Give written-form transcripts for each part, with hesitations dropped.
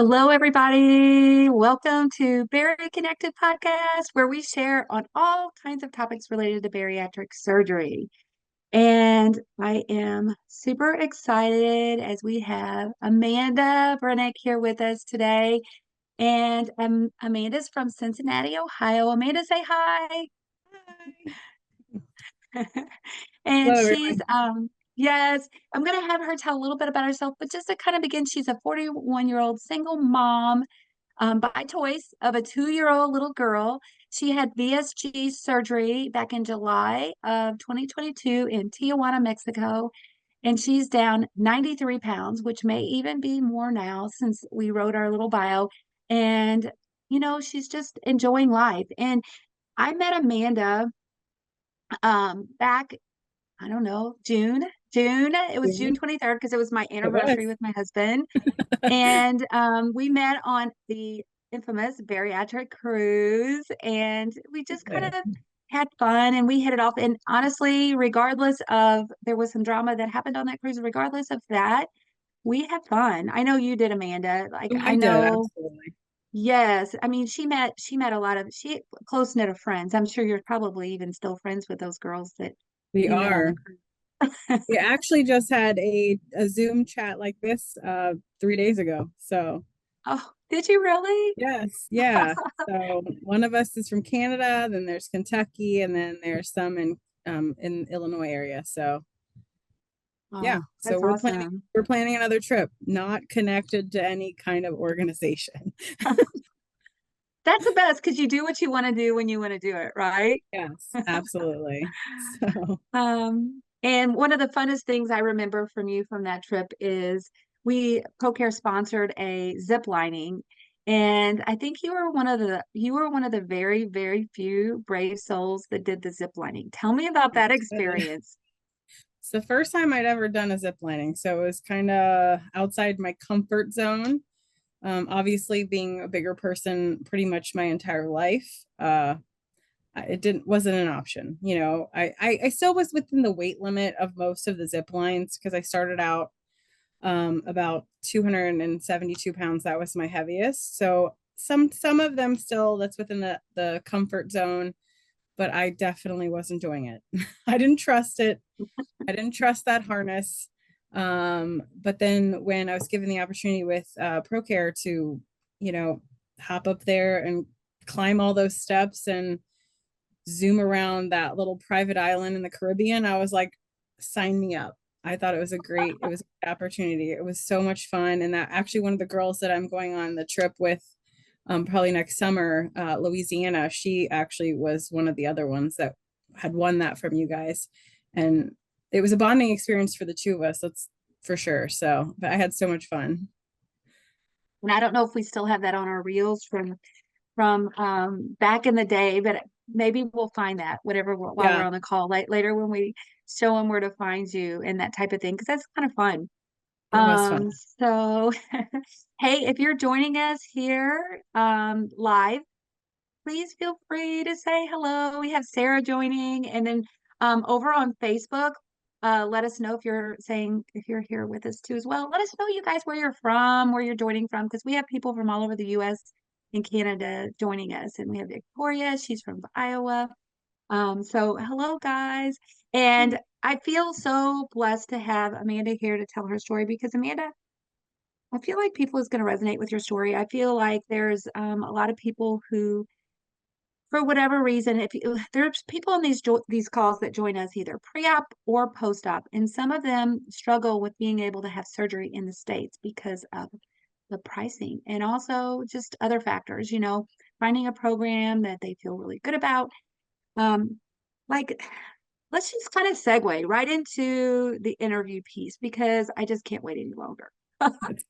Hello, everybody. Welcome to Very Connected Podcast, where we share on all kinds of topics related to bariatric surgery. And I am super excited as we have Amanda Brenick here with us today. And Amanda's from Cincinnati, Ohio. Amanda, say hi. Hi. And Hello, she's everyone. yes, I'm gonna have her tell a little bit about herself, but just to kind of begin, she's a 41-year-old single mom by choice of a 2-year-old little girl. She had VSG surgery back in July of 2022 in Tijuana, Mexico, and she's down 93 pounds, which may even be more now since we wrote our little bio. And, she's just enjoying life. And I met Amanda back, I don't know, June. It was June June. 23rd because it was my It was. anniversary with my husband. And we met on the infamous bariatric cruise, and we just kind Yeah. of had fun and we hit it off. And honestly, regardless of there was some drama that happened on that cruise, regardless of that, we had fun. I know you did, Amanda. Like Oh, I I did, know, absolutely. yes. I mean, she met a lot of she close knit of friends. I'm sure you're probably even still friends with those girls that We you met on the are. cruise. We actually just had a Zoom chat like this 3 days ago. So Oh, did you really? yes, yeah. So one of us is from Canada, then there's Kentucky, and then there's some in Illinois area. So yeah. Oh, So that's awesome. we're planning another trip, not connected to any kind of organization. That's the best because you do what you want to do when you want to do it, right? Yes, absolutely. So And one of the funnest things I remember from you from that trip is we ProCare sponsored a zip lining. And I think you were one of the very, very few brave souls that did the zip lining. Tell me about that experience. it's the first time I'd ever done a zip lining, so it was kind of outside my comfort zone. Obviously, being a bigger person pretty much my entire life, it didn't wasn't an option. I still was within the weight limit of most of the zip lines because I started out about 272 pounds. That was my heaviest. So some of them still that's within the comfort zone, but I definitely wasn't doing it. I didn't trust it. I didn't trust that harness. But then when I was given the opportunity with ProCare to, you know, hop up there and climb all those steps and zoom around that little private island in the Caribbean, I was like, sign me up. I thought it was a great opportunity. It was so much fun. And that actually one of the girls that I'm going on the trip with probably next summer, Louisiana, she actually was one of the other ones that had won that from you guys. And it was a bonding experience for the two of us, that's for sure. So, but I had so much fun. And I don't know if we still have that on our reels from back in the day, but maybe we'll find that whatever while we're Yeah, on the call later when we show them where to find you and that type of thing because that's kind of fun. it was fun. So hey, if you're joining us here live, please feel free to say hello. We have Sarah joining, and then over on Facebook, let us know if you're here with us too as well. Let us know you guys where you're from, where you're joining from, because we have people from all over the U.S. and Canada joining us, and we have Victoria. She's from Iowa. So hello guys, and I feel so blessed to have Amanda here to tell her story because Amanda, I feel like people is going to resonate with your story. I feel like there's a lot of people who for whatever reason, if you, there's people in these calls that join us either pre-op or post-op, and some of them struggle with being able to have surgery in the States because of the pricing and also just other factors, finding a program that they feel really good about. Um, like, let's just kind of segue right into the interview piece because I just can't wait any longer. It's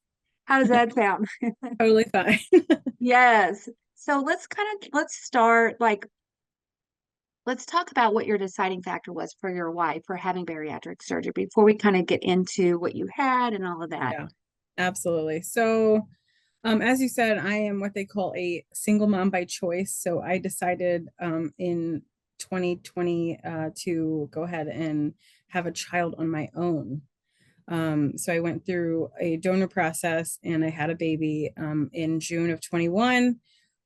How does that sound? totally fine. Yes. So let's start let's talk about what your deciding factor was for your wife for having bariatric surgery before we kind of get into what you had and all of that. Yeah, absolutely. So, as you said, I am what they call a single mom by choice. So I decided in 2020 to go ahead and have a child on my own. So I went through a donor process and I had a baby in June of 21.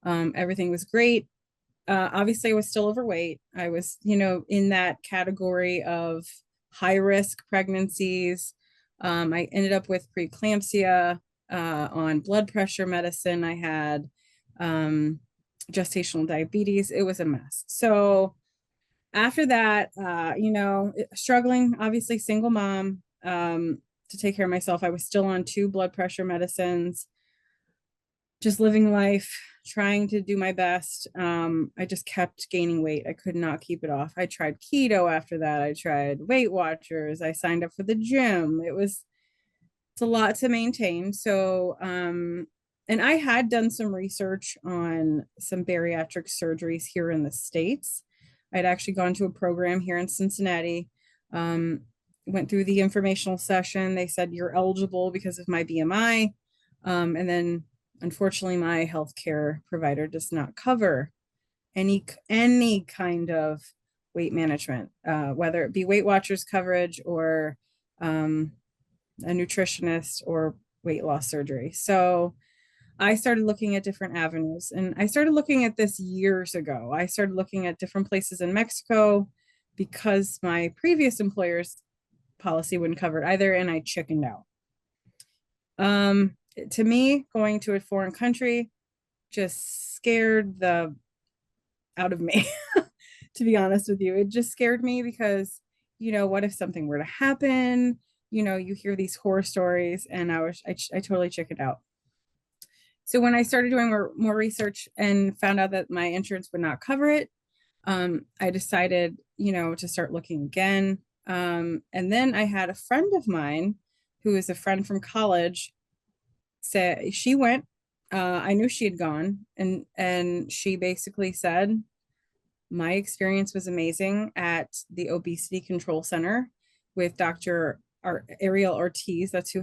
Everything was great. Obviously, I was still overweight. I was, in that category of high risk pregnancies. I ended up with preeclampsia, on blood pressure medicine. I had gestational diabetes. It was a mess. So after that, struggling, obviously, single mom, to take care of myself. I was still on two blood pressure medicines, just living life, trying to do my best. I just kept gaining weight. I could not keep it off. I tried keto after that. I tried Weight Watchers. I signed up for the gym. It's a lot to maintain. So, and I had done some research on some bariatric surgeries here in the States. I'd actually gone to a program here in Cincinnati, um, went through the informational session. They said you're eligible because of my BMI. And then unfortunately, my healthcare provider does not cover any kind of weight management, whether it be Weight Watchers coverage or a nutritionist or weight loss surgery. So I started looking at different avenues, and I started looking at this years ago. I started looking at different places in Mexico because my previous employer's policy wouldn't cover it either, and I chickened out. To me, going to a foreign country just scared the out of me. To be honest with you, it just scared me because, what if something were to happen? You hear these horror stories, and I totally chickened out. So when I started doing more research and found out that my insurance would not cover it, I decided, to start looking again. And then I had a friend of mine who is a friend from college say she went. I knew she had gone, and she basically said, my experience was amazing at the obesity control center with Dr. Ariel Ortiz. That's who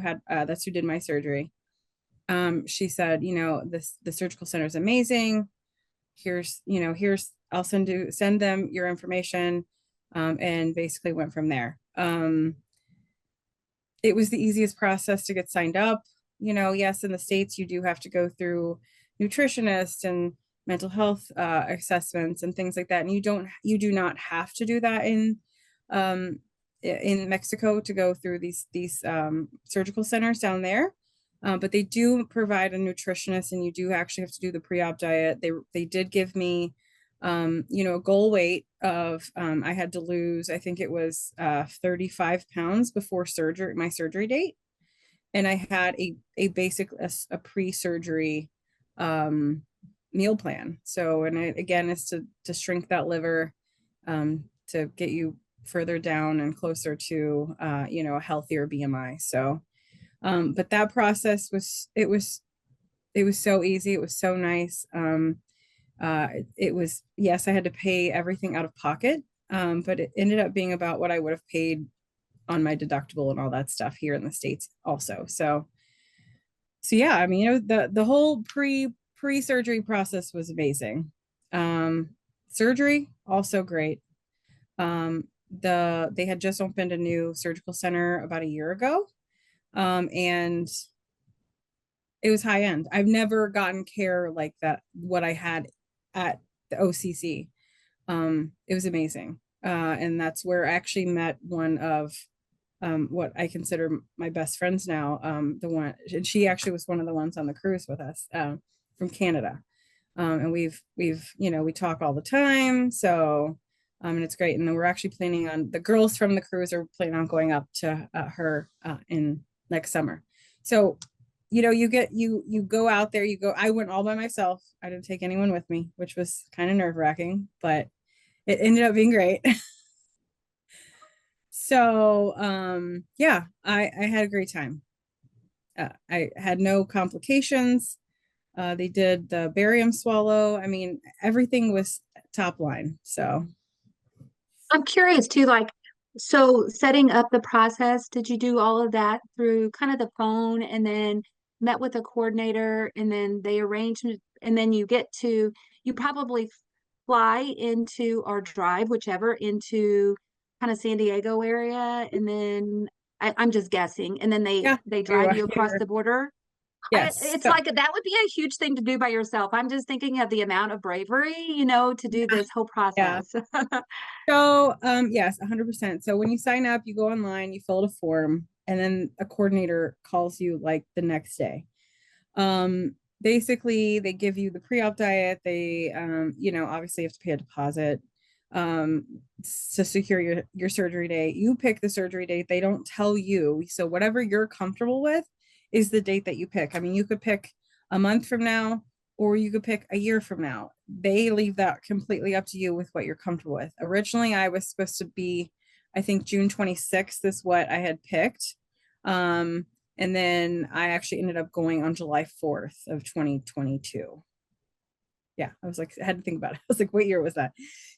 did my surgery. She said, the surgical center is amazing. Here's I'll send them your information, and basically went from there. It was the easiest process to get signed up. Yes, in the States, you do have to go through nutritionists and mental health assessments and things like that. And you do not have to do that in Mexico to go through these surgical centers down there. But they do provide a nutritionist, and you do actually have to do the pre-op diet. They did give me, a goal weight of, I had to lose, I think it was 35 pounds before my surgery date. And I had a basic, a pre-surgery meal plan. So, and it again is to shrink that liver, to get you further down and closer to, a healthier BMI. So, but that process it was so easy. It was so nice. It was, yes, I had to pay everything out of pocket, but it ended up being about what I would have paid on my deductible and all that stuff here in the States also. So yeah, I mean, the whole pre-surgery process was amazing. Surgery also great. They had just opened a new surgical center about a year ago. And it was high end. I've never gotten care like that, what I had at the OCC. It was amazing. And that's where I actually met one of what I consider my best friends now. And she actually was one of the ones on the cruise with us, from Canada. And we talk all the time. So, and it's great. And then we're actually planning on, the girls from the cruise are planning on going up to her in next summer. So, you go out there, I went all by myself. I didn't take anyone with me, which was kind of nerve wracking, but it ended up being great. So, yeah, I had a great time. I had no complications. They did the barium swallow. I mean, everything was top line. So, I'm curious too, like, so setting up the process, did you do all of that through kind of the phone and then met with a coordinator and then they arranged and then you probably fly into or drive, whichever, into kind of San Diego area and then I'm just guessing. And then Yeah, they drive you across the border. yes. It's So like that would be a huge thing to do by yourself. I'm just thinking of the amount of bravery, you know, to do yeah, this whole yeah. process. So yes, 100%. So when you sign up, you go online, you fill out a form, and then a coordinator calls you like the next day. Basically they give you the pre-op diet. They obviously have to pay a deposit um to secure your surgery date. You pick the surgery date. They don't tell you. So whatever you're comfortable with is the date that you pick. I mean, you could pick a month from now or you could pick a year from now. They leave that completely up to you with what you're comfortable with. Originally, I was supposed to be, I think June 26th is what I had picked. Um, and then I actually ended up going on July 4th of 2022. Yeah, I was like, I had to think about it. I was like, what year was that?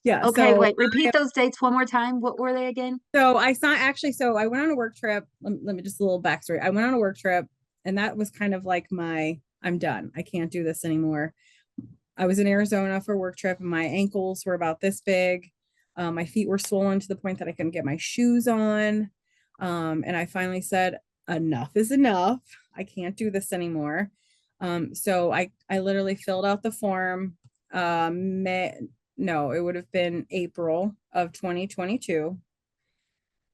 Yeah, Okay, so wait, repeat those dates one more time. What were they again? I saw actually, so I went on a work trip. Let me just a little backstory. I went on a work trip, and that was kind of like I'm done. I can't do this anymore. I was in Arizona for a work trip, and my ankles were about this big. My feet were swollen to the point that I couldn't get my shoes on. And I finally said, enough is enough. I can't do this anymore. So I literally filled out the form. No, it would have been April of 2022.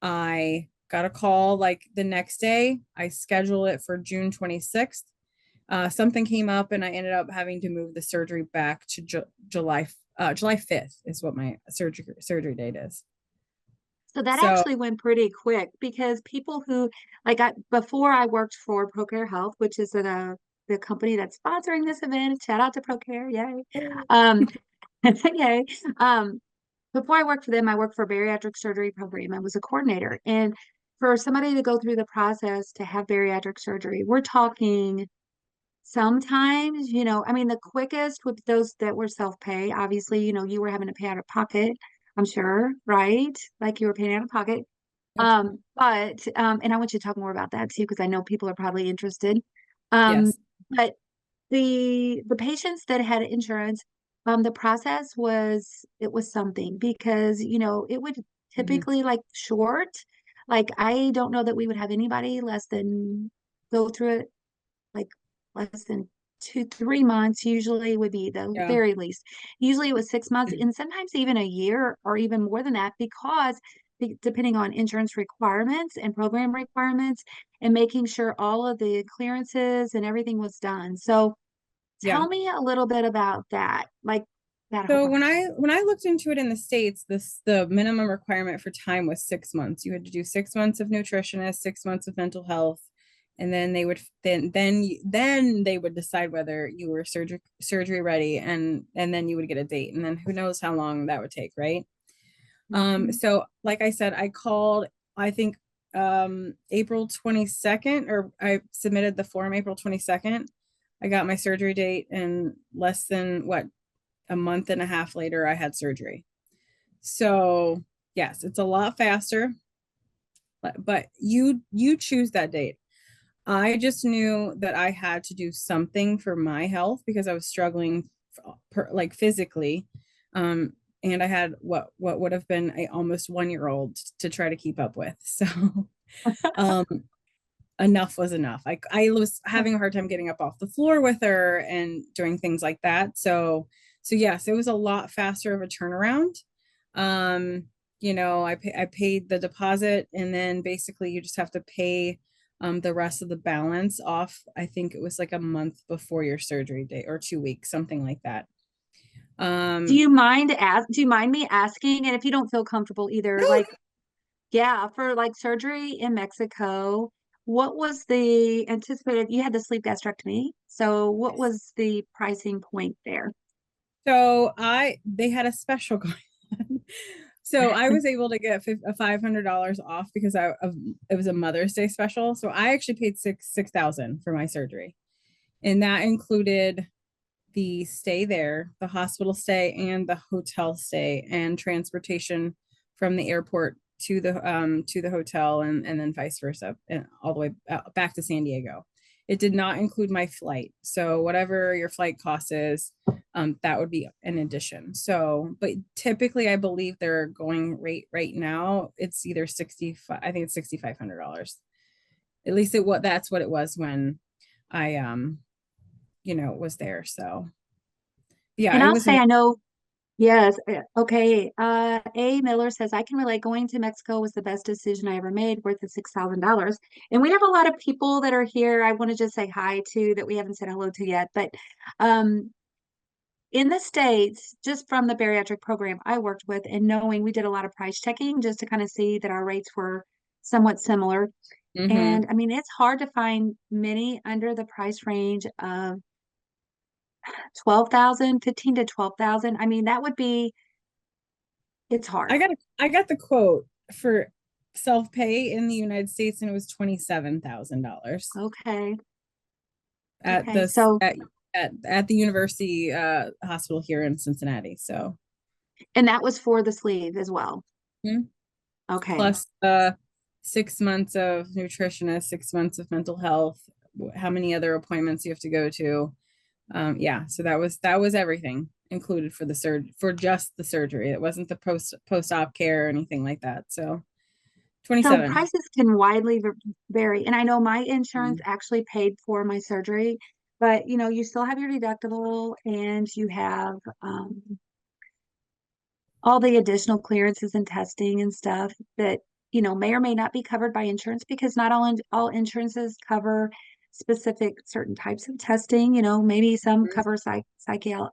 I got a call like the next day. I scheduled it for June 26th. Something came up and I ended up having to move the surgery back to July 5th is what my surgery date is. So that So actually went pretty quick because people who before I worked for ProCare Health, which is the company that's sponsoring this event. Shout out to ProCare, yay. Um, yay. Before I worked for them, I worked for a bariatric surgery program. I was a coordinator. And for somebody to go through the process to have bariatric surgery, we're talking sometimes, I mean, the quickest with those that were self-pay, obviously, you were having to pay out of pocket, I'm sure, right? Like you were paying out of pocket. yep. And I want you to talk more about that too, because I know people are probably interested. Um, Yes. but the patients that had insurance, the process was something because, it would Mhm. typically like short. Like I don't know that we would have anybody less than go through it like less than 2, 3 months usually would be the Yeah. very least. Usually it was 6 months and sometimes even a year or even more than that because depending on insurance requirements and program requirements and making sure all of the clearances and everything was done. So Yeah. tell me a little bit about that, like that whole So process. when I looked into it in the States, the minimum requirement for time was 6 months. You had to do 6 months of nutritionist, 6 months of mental health, and then they would then they would decide whether you were surgery ready, and then you would get a date, and then who knows how long that would take, right? Mhm. So like I said, I called, I think April 22nd, or I submitted the form April 22nd. I got my surgery date, and less than what, a month and a half later, I had surgery. So yes, it's a lot faster, but you choose that date. I just knew that I had to do something for my health because I was struggling like physically. Um, and I had what would have been a almost 1 year old to try to keep up with. So um, enough was enough. I was having a hard time getting up off the floor with her and doing things like that. So yes, it was a lot faster of a turnaround. Um, I paid the deposit, and then basically you just have to pay the rest of the balance off. I think it was like a month before your surgery date or 2 weeks, something like that. Um, Do you mind me asking? And if you don't feel comfortable either, no, like yeah, for like surgery in Mexico, what was the anticipated? You had the sleep gastrectomy. So what was the pricing point there? so they had a special going on. So I was able to get $500 off because it was a Mother's Day special. So I actually paid 6,000 for my surgery, and that included the stay there, the hospital stay, and the hotel stay, and transportation from the airport to the hotel, and then vice versa, and all the way back to San Diego. It did not include my flight. So whatever your flight cost is, that would be an addition. So, but typically I believe their going rate right now, it's either 65, I think it's $6,500. At least that's what it was when I, was there. So yeah, And it I'll was say, amazing. I know, yes, okay. A. Miller says, I can relate. Going to Mexico was the best decision I ever made, worth the $6,000. And we have a lot of people that are here. I want to just say hi to that we haven't said hello to yet. But um, in the States, just from the bariatric program I worked with and knowing we did a lot of price checking just to kind of see that our rates were somewhat similar. Mm-hmm. And I mean, it's hard to find many under the price range of 12,000, 15 to 12,000. I mean, that would be, it's hard. I got the quote for self-pay in the United States, and it was $27,000 Okay. at Okay. this So, at the university hospital here in Cincinnati. So and that was for the sleeve as well. mhm. Okay. Plus 6 months of nutritionist, 6 months of mental health, how many other appointments you have to go to. Yeah, so that was everything included for for just the surgery. It wasn't the post-op care or anything like that. So So 27. prices can widely vary. And I know my insurance Mhm. actually paid for my surgery, but you still have your deductible and you have all the additional clearances and testing and stuff that may or may not be covered by insurance because not all insurances cover specific certain types of testing. Maybe some cover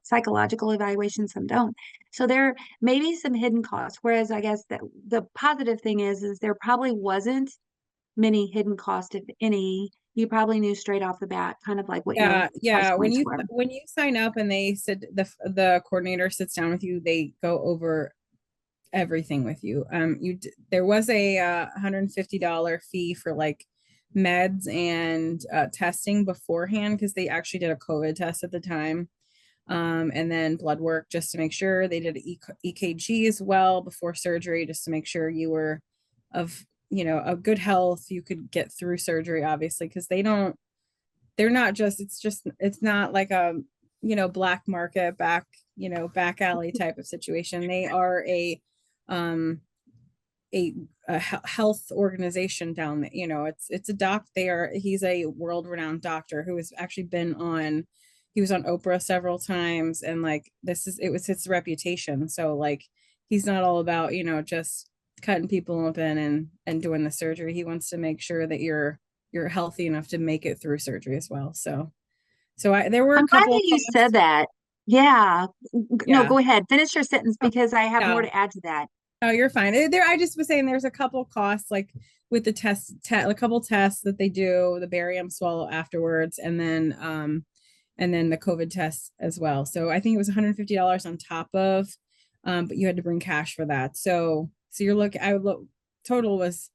psychological evaluation, some don't. So there may be some hidden costs. Whereas I guess that the positive thing is there probably wasn't many hidden costs, if any. You probably knew straight off the bat kind of like what your Yeah, price yeah. When points you were. when you sign up and they said the coordinator sits down with you, they go over everything with you. There was a $150 fee for like meds and testing beforehand because they actually did a COVID test at the time. And then blood work just to make sure they did EKG as well before surgery, just to make sure you were of, a good health. You could get through surgery, obviously, because they're not just, it's not like a, black market back alley type of situation. They are um, a, health organization down there. It's a he's a world renowned doctor who has actually he was on Oprah several times. And like, it was his reputation. So like, he's not all about, just cutting people open and doing the surgery. He wants to make sure that you're healthy enough to make it through surgery as well. So there were a I'm glad couple of that you said costs. that. Yeah. No, Yeah. go ahead. Finish your sentence Oh, because I have more yeah. to add to that. Oh, you're fine. I just was saying there's a couple costs like with the a couple tests that they do, the barium swallow afterwards, and then the COVID test as well. So I think it was $150 on top of, but you had to bring cash for that. So you're looking, I would look, total was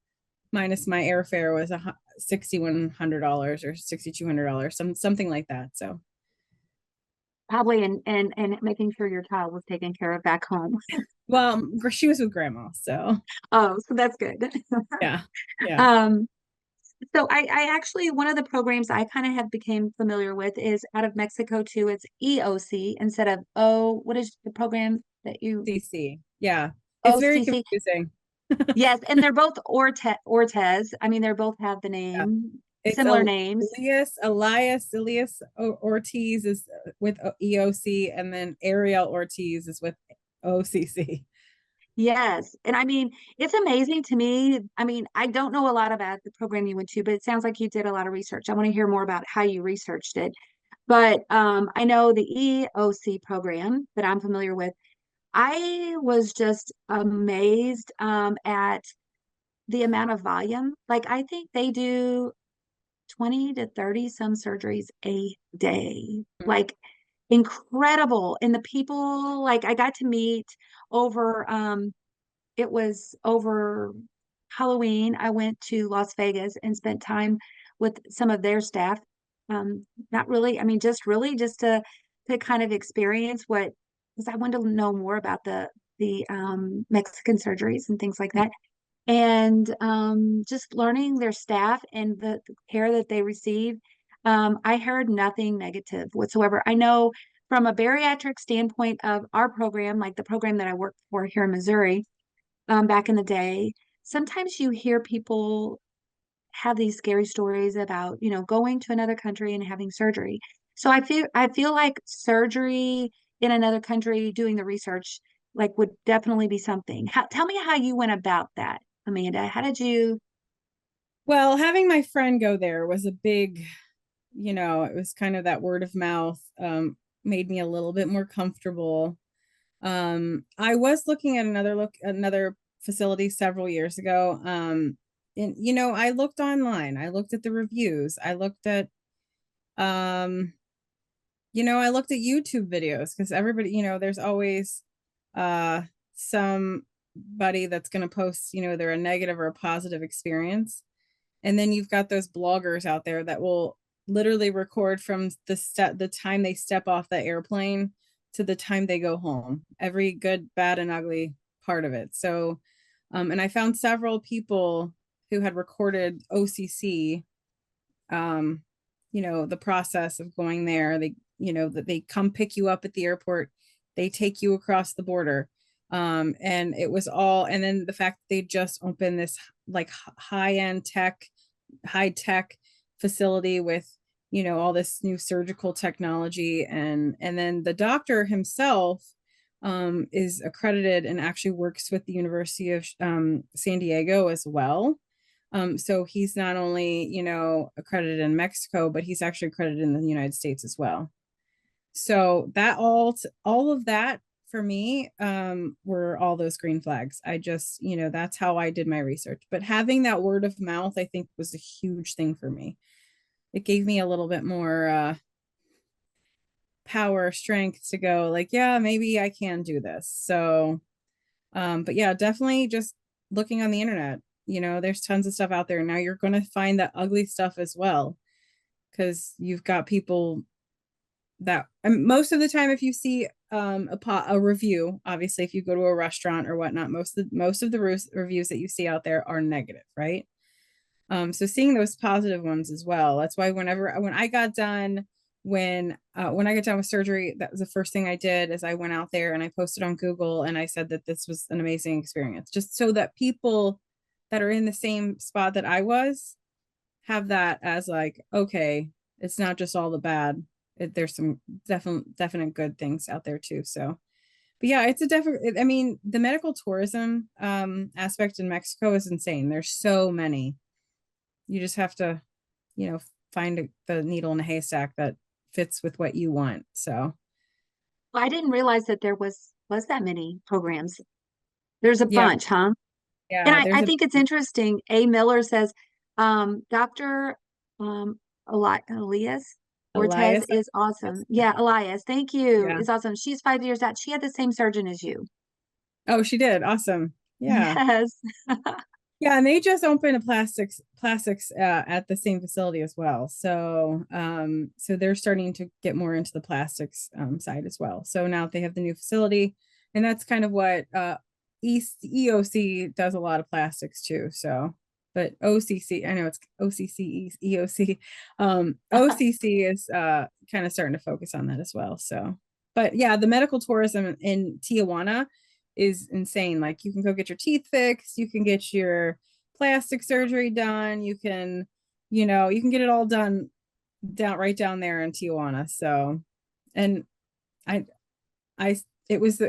minus my airfare was $6,100 or $6,200, something like that. So Probably and making sure your child was taken care of back home. well, she was with grandma, so Oh, so that's good. yeah, yeah. Um, so I actually one of the programs I kind of have became familiar with is out of Mexico too. It's EOC instead of what is the program that you CC, yeah, it's very OCC? confusing. Yes, and they're both Ortez. I mean, they both have the Yeah. name, It's similar names. Elias Ortiz is with EOC, and then Ariel Ortiz is with OCC. Yes. And I mean, it's amazing to me. I mean, I don't know a lot about the program you went to, but it sounds like you did a lot of research. I want to hear more about how you researched it. But I know the EOC program that I'm familiar with. I was just amazed at the amount of volume. Like, I think they do 20 to 30 some surgeries a day. Like, incredible. And the people, like, I got to meet over it was over Halloween. I went to Las Vegas and spent time with some of their staff. Not really, I mean, just really just to kind of experience what, because I wanted to know more about the Mexican surgeries and things like that. And just learning their staff and the care that they receive. I heard nothing negative whatsoever. I know from a bariatric standpoint of our program, like the program that I worked for here in Missouri, back in the day, sometimes you hear people have these scary stories about, going to another country and having surgery. So I feel like surgery in another country, doing the research, like would definitely be something. Tell me how you went about that, Amanda. How did you? Well, having my friend go there was a big, it was kind of that word of mouth, made me a little bit more comfortable. I was looking at another facility several years ago. And I looked online, I looked at the reviews, um, I looked at YouTube videos because everybody, there's always uh somebody that's going to post, they're a negative or a positive experience. And then you've got those bloggers out there that will literally record from the time they step off the airplane to the time they go home, every good, bad, and ugly part of it. So, and I found several people who had recorded OCC, um, the process of going there. That they come pick you up at the airport, they take you across the border. And it was all, and then the fact that they just opened this like high tech facility with, all this new surgical technology. And then the doctor himself is accredited and actually works with the University of San Diego as well. So he's not only, accredited in Mexico, but he's actually accredited in the United States as well. So that all of that for me were all those green flags. I just, that's how I did my research. But having that word of mouth, I think, was a huge thing for me. It gave me a little bit more power, strength to go like, yeah, maybe I can do this. So, but yeah, definitely just looking on the internet. There's tons of stuff out there. Now you're going to find that ugly stuff as well, because you've got people that, and most of the time, if you see a review, obviously if you go to a restaurant or whatnot, most of the reviews that you see out there are negative, right? So seeing those positive ones as well. That's why when I got done, when I got done with surgery, that was the first thing I did, is I went out there and I posted on Google and I said that this was an amazing experience, just so that people that are in the same spot that I was have that as like, okay, it's not just all the bad. There's some definite good things out there too. So, but yeah, it's a definite. I mean, the medical tourism aspect in Mexico is insane. There's so many. You just have to, you know, find the needle in a haystack that fits with what you want. So, I didn't realize that there was that many programs. There's a yeah, bunch, huh? And yeah. I There's a think it's interesting. A. Miller says, Dr. Um, Elias Ortez Elias. is awesome. Yeah, Elias, thank you. Yeah. Is awesome. She's 5 years out. She had the same surgeon as you. Oh, she did. Awesome. Yeah. Yes. Yeah, and they just opened a plastics at the same facility as well. So so they're starting to get more into the plastics side as well. So now they have the new facility, and that's kind of what East EOC does, a lot of plastics too. So, but OCC, I know it's OCC EOC, OCC is kind of starting to focus on that as well. So, but yeah, the medical tourism in Tijuana is insane. Like, you can go get your teeth fixed, you can get your plastic surgery done, you can get it all done right down there in Tijuana. So, and I I it was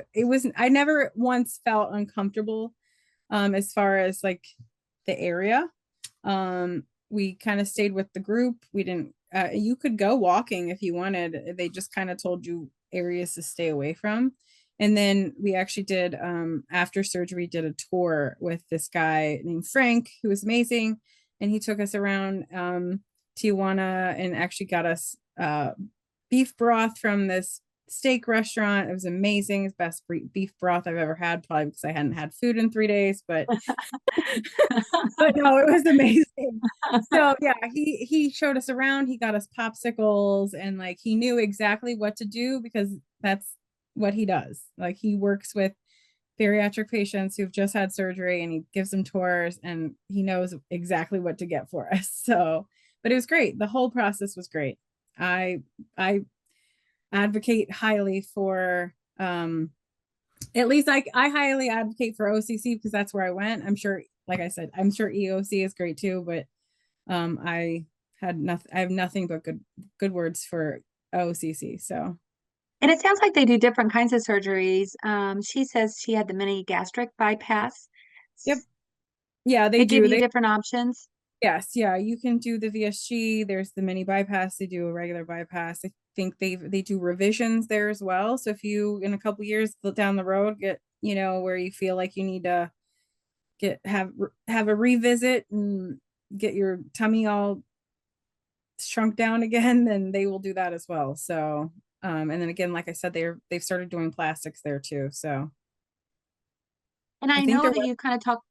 I never once felt uncomfortable as far as like the area. We kind of stayed with the group. We didn't you could go walking if you wanted. They just kind of told you areas to stay away from. And then we actually did after surgery, did a tour with this guy named Frank, who was amazing. And he took us around Tijuana and actually got us beef broth from this steak restaurant. It was amazing. It's best beef broth I've ever had, probably because I hadn't had food in 3 days, but but no, it was amazing. So yeah, he showed us around, he got us popsicles, and like he knew exactly what to do because that's what he does. Like, he works with bariatric patients who've just had surgery, and he gives them tours, and he knows exactly what to get for us. So, but it was great. The whole process was great. I advocate highly for, at least I highly advocate for OCC because that's where I went. I'm sure, like I said, I'm sure EOC is great too, but I have nothing but good words for OCC. So And it sounds like they do different kinds of surgeries. She says she had the mini gastric bypass. yep, yeah, they They give do. you different options. Yes, yeah, you can do the VSG. There's the mini bypass. They do a regular bypass. I think they do revisions there as well. So if you in a couple years down the road get, where you feel like you need to have a revisit and get your tummy all shrunk down again, then they will do that as well. So and then again, like I said, they've started doing plastics there too. So And I I think know they're that you kind of talk.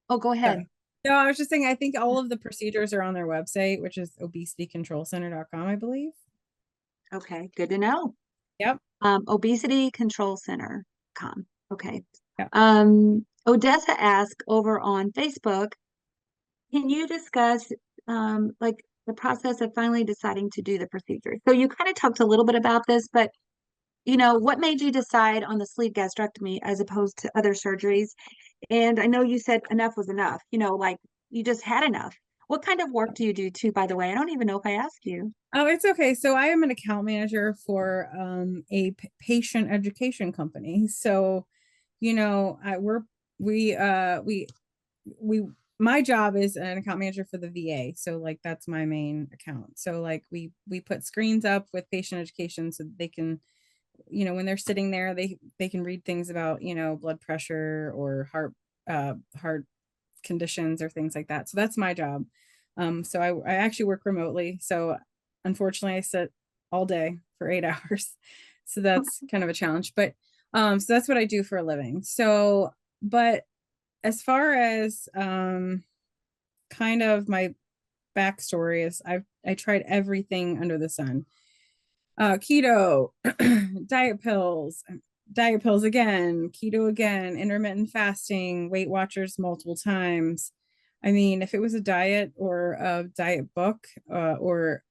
Oh, go ahead. sorry. No, I was just saying, I think all of the procedures are on their website, which is obesitycontrolcenter.com, I believe. Okay, good to know. Yep. Obesity Control Center.com. Okay. Yep. Odessa asked over on Facebook, can you discuss like the process of finally deciding to do the procedure? So you kind of talked a little bit about this, but what made you decide on the sleeve gastrectomy as opposed to other surgeries? And I know you said enough was enough, like you just had enough. What kind of work do you do too, by the way? I don't even know if I asked you. Oh, it's okay. So I am an account manager for a patient education company. So, I we're we my job is an account manager for the VA. So like that's my main account. So like we put screens up with patient education so they can, when they're sitting there, they can read things about, blood pressure or heart conditions or things like that. So that's my job. So I actually work remotely. So unfortunately I sit all day for 8 hours. So that's kind of a challenge. But so that's what I do for a living. So, but as far as kind of my backstory is I tried everything under the sun. Keto, diet pills again, keto again, intermittent fasting, Weight Watchers multiple times. I mean, if it was a diet or a diet book, or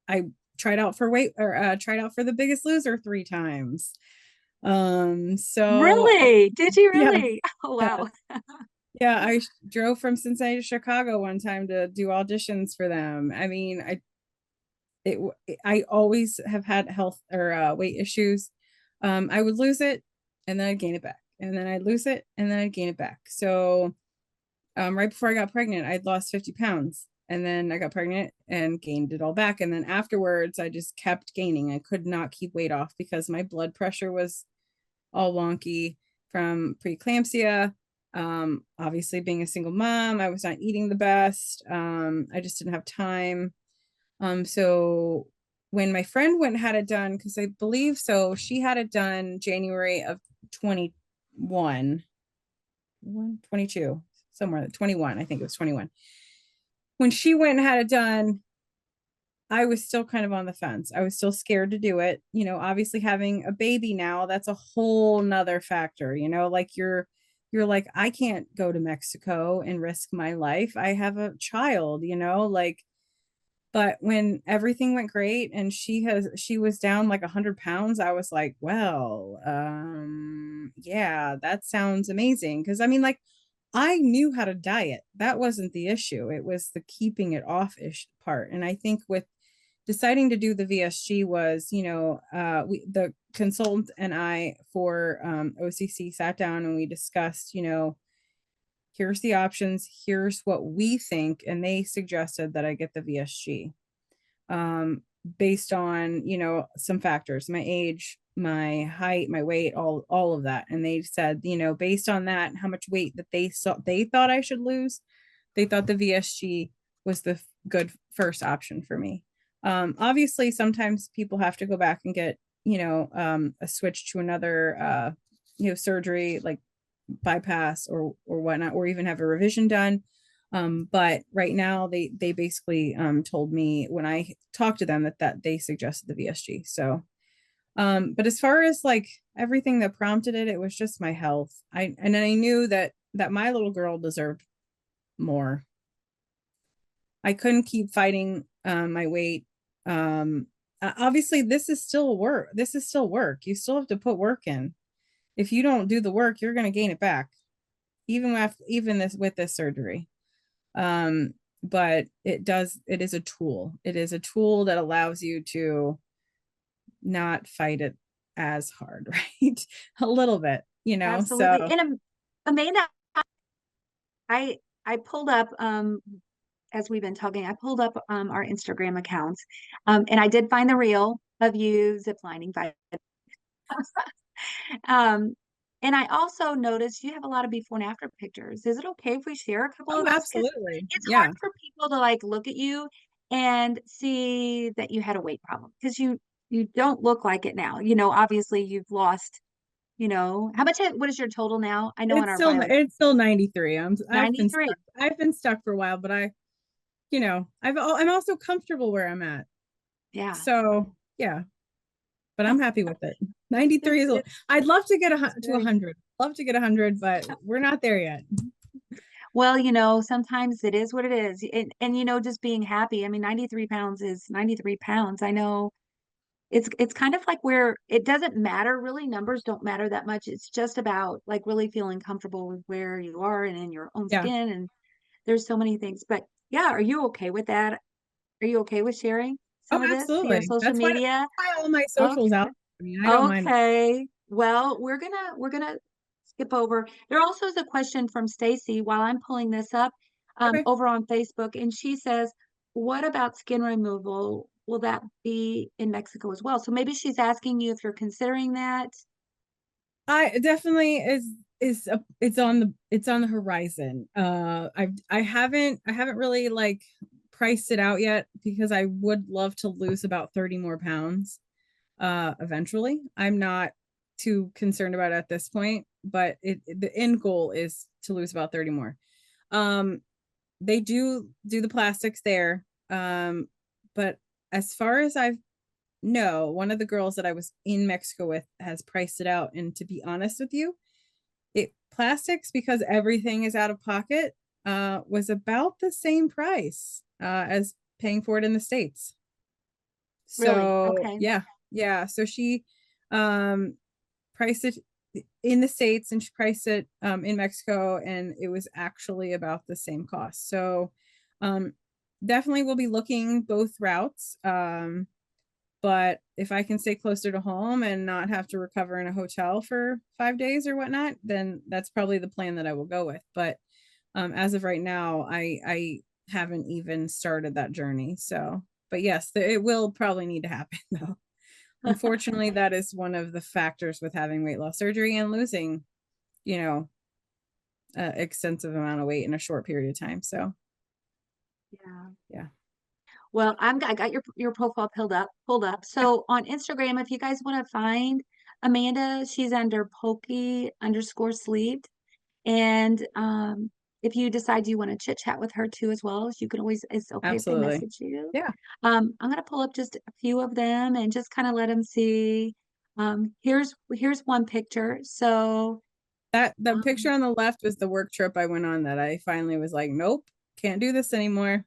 I tried out for the Biggest Loser 3 times. So Really? Did you yeah, really? Oh, yeah, wow. yeah. Drove from Cincinnati to Chicago one time to do auditions for them. I mean, it I always have had health or weight issues. I would lose it and then I'd gain it back, and then I'd lose it and then I'd gain it back. So right before I got pregnant, I'd lost 50 pounds, and then I got pregnant and gained it all back. And then afterwards, I just kept gaining. I could not keep weight off because my blood pressure was all wonky from preeclampsia. Obviously, being a single mom, I was not eating the best. I just didn't have time. So when my friend went and had it done, because I believe so, she had it done January of 21, 22, somewhere 21, I think it was 21. When she went and had it done, I was still kind of on the fence. I was still scared to do it. Obviously having a baby now, that's a whole nother factor, like you're like, I can't go to Mexico and risk my life. I have a child, like. But when everything went great and she was down like 100 pounds, I was like, well, yeah, that sounds amazing. Cause I mean, like, I knew how to diet. That wasn't the issue. It was the keeping it off ish part. And I think with deciding to do the VSG was, the consultant and I for OCC sat down and we discussed, here's the options, here's what we think. And they suggested that I get the VSG, um, based on, some factors, my age, my height, my weight, all of that. And they said, based on that, how much weight that they thought I should lose, they thought the VSG was the good first option for me. Obviously, sometimes people have to go back and get, a switch to another, surgery like bypass or whatnot, or even have a revision done. But right now they basically told me when I talked to them that they suggested the VSG. So but as far as like everything that prompted it, it was just my health. I knew that my little girl deserved more. I couldn't keep fighting my weight. obviously this is still work. This is still work. You still have to put work in. If you don't do the work, you're going to gain it back, even this with this surgery. Um, but it is a tool. It is a tool that allows you to not fight it as hard, right? A little bit, you know. Absolutely. So And Amanda, I pulled up as we've been talking, I pulled up our Instagram accounts. And I did find the reel of you ziplining by um and I also noticed you have a lot of before and after pictures. Is it okay if we share a couple oh, of those? Because absolutely. it's hard Yeah. for people to like look at you and see that you had a weight problem because you don't look like it now. You know, obviously you've lost, you know, how much what is your total now? I know on our bio it's It's still 93. I've been 93. stuck. I've been stuck for a while, but I'm also comfortable where I'm at. Yeah. So, yeah, but I'm happy with it. 93 is It's I'd love to get it's to very 100. Love to get 100, but we're not there yet. well, you know, sometimes it is what it is. And you know, just being happy. I mean, 93 pounds is 93 pounds. I know it's kind of like where it doesn't matter really. Numbers don't matter that much. It's just about like really feeling comfortable with where you are and in your own Yeah. skin. And there's so many things. But yeah, are you okay with that? Are you okay with sharing Oh, some of this to your absolutely. social That's media? why all my socials Okay. out. I mean, I don't mind. Okay. Well, we're gonna skip over. There also is a question from Stacy while I'm pulling this up Okay. over on Facebook, and she says, "What about skin removal? Will that be in Mexico as well?" So maybe she's asking you if you're considering that. I definitely it's on the horizon. I haven't really like priced it out yet because I would love to lose about 30 more pounds eventually. I'm not too concerned about it at this point, but the end goal is to lose about 30 more. Um they do the plastics there. But as far as I've no, one of the girls that I was in Mexico with has priced it out. And to be honest with you, it plastics because everything is out of pocket was about the same price as paying for it in the States. Really? So Okay. yeah, yeah. So she um priced it in the States and she priced it in Mexico and it was actually about the same cost. So um definitely we'll be looking both routes. But if I can stay closer to home and not have to recover in a hotel for 5 days or whatnot, then that's probably the plan that I will go with. But as of right now, I haven't even started that journey. So, but yes, it will probably need to happen though. Unfortunately, that is one of the factors with having weight loss surgery and losing, you know, extensive amount of weight in a short period of time. So, Yeah. yeah, Well, I got your profile pulled up. yeah, So on Instagram, if you guys want to find Amanda, she's under pokey_sleeved. And if you decide you want to chit chat with her too as well, you can always, it's okay if they absolutely. message you. Yeah. I'm gonna pull up just a few of them and just kind of let them see. Here's one picture. So That the um, picture on the left was the work trip I went on that I finally was like, nope, can't do this anymore.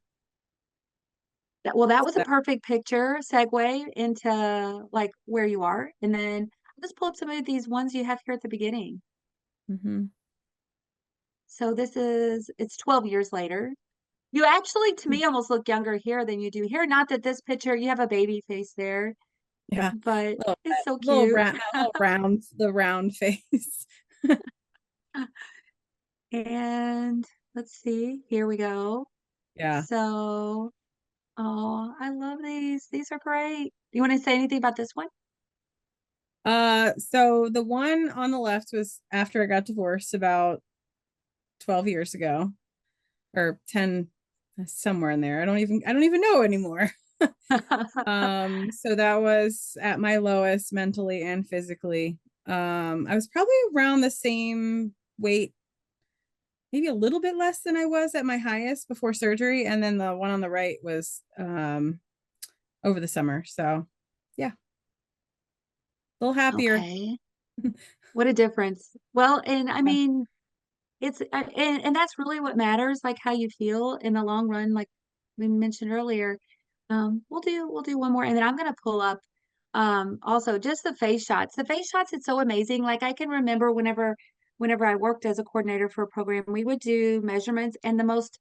that was a So, perfect picture segue into like where you are. And then let's pull up some of these ones you have here at the beginning. mhm. So it's 12 years later. You actually, to me, almost look younger here than you do here. Not that this picture, you have a baby face there, Yeah, but little it's so little cute. round, little round, the round face. And let's see, here we go. Yeah. So, oh, I love these. These are great. Do you want to say anything about this one? So the one on the left was after I got divorced about 12 years ago or 10, somewhere in there. I don't even know anymore. So that was at my lowest mentally and physically. I was probably around the same weight, maybe a little bit less than I was at my highest before surgery. And then the one on the right was over the summer. So yeah, a little happier. Okay. What a difference. Well, and I Yeah, mean, and that's really what matters, like how you feel in the long run, like we mentioned earlier. We'll do one more, and then I'm gonna pull up also just the face shots. The face shots, it's so amazing. Like I can remember whenever I worked as a coordinator for a program, we would do measurements and the most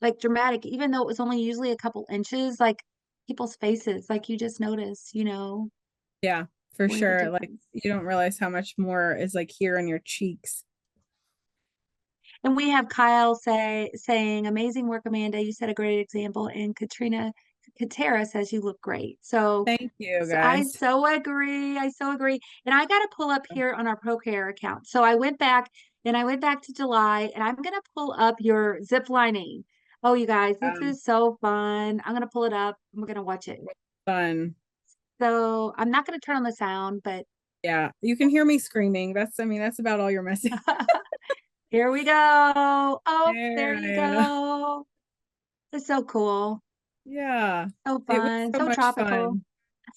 like dramatic, even though it was only usually a couple inches, like people's faces, like you just notice, Yeah, for what a sure. Like difference. you don't realize how much more is like here in your cheeks. And we have Kyle saying, amazing work, Amanda. You set a great example. And Katrina Katera says you look great. So, Thank you I guys. so agree. I so agree. And I got to pull up here on our ProCare account. So I went back to July and I'm going to pull up your zip lining. Oh, you guys, this Um, is so fun. I'm going to pull it up and we're going to watch it. fun. So I'm not going to turn on the sound, but Yeah, you can hear me screaming. I mean, that's about all you're missing. here we go. Oh, there There I you am. go. It's so cool. Yeah, So it was fun, so so much tropical. fun.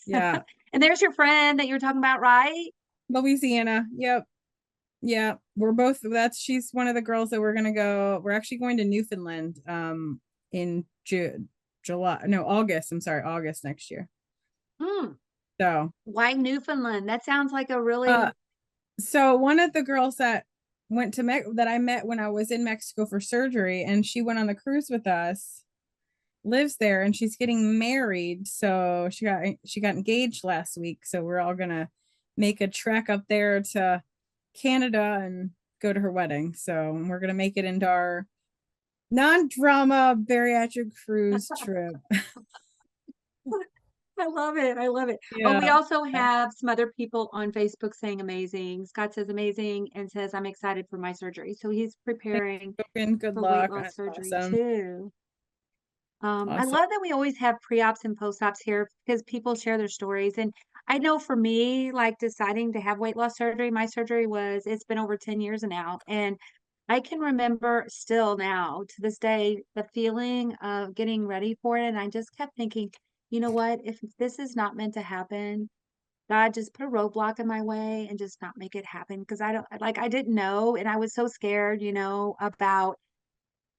Yeah, And there's your friend that you were talking about, right? Louisiana. Yep. Yeah, we're both she's one of the girls that we're gonna go. We're actually going to Newfoundland in July. No, August. I'm sorry, August next year. Hmm. So Why Newfoundland? That sounds like a uh really, so one of the girls that went to that I met when I was in Mexico for surgery, and she went on the cruise with us, lives there, and she's getting married. So she got engaged last week. So we're all gonna make a trek up there to Canada and go to her wedding. So we're gonna make it into our non-drama bariatric cruise trip. I love it. I love it. Oh, we Yeah. also have some other people on Facebook saying amazing. Scott says amazing and says, I'm excited for my surgery. So he's Thanks, preparing and good for weight luck. loss That's surgery awesome. too. I Awesome. love that we always have pre-ops and post-ops here because people share their stories. And I know for me, like deciding to have weight loss surgery, my surgery it's been over 10 years now. And I can remember still now to this day, the feeling of getting ready for it. And I just kept thinking, you know what? If this is not meant to happen, God just put a roadblock in my way and just not make it happen. Because I didn't know. And I was so scared, about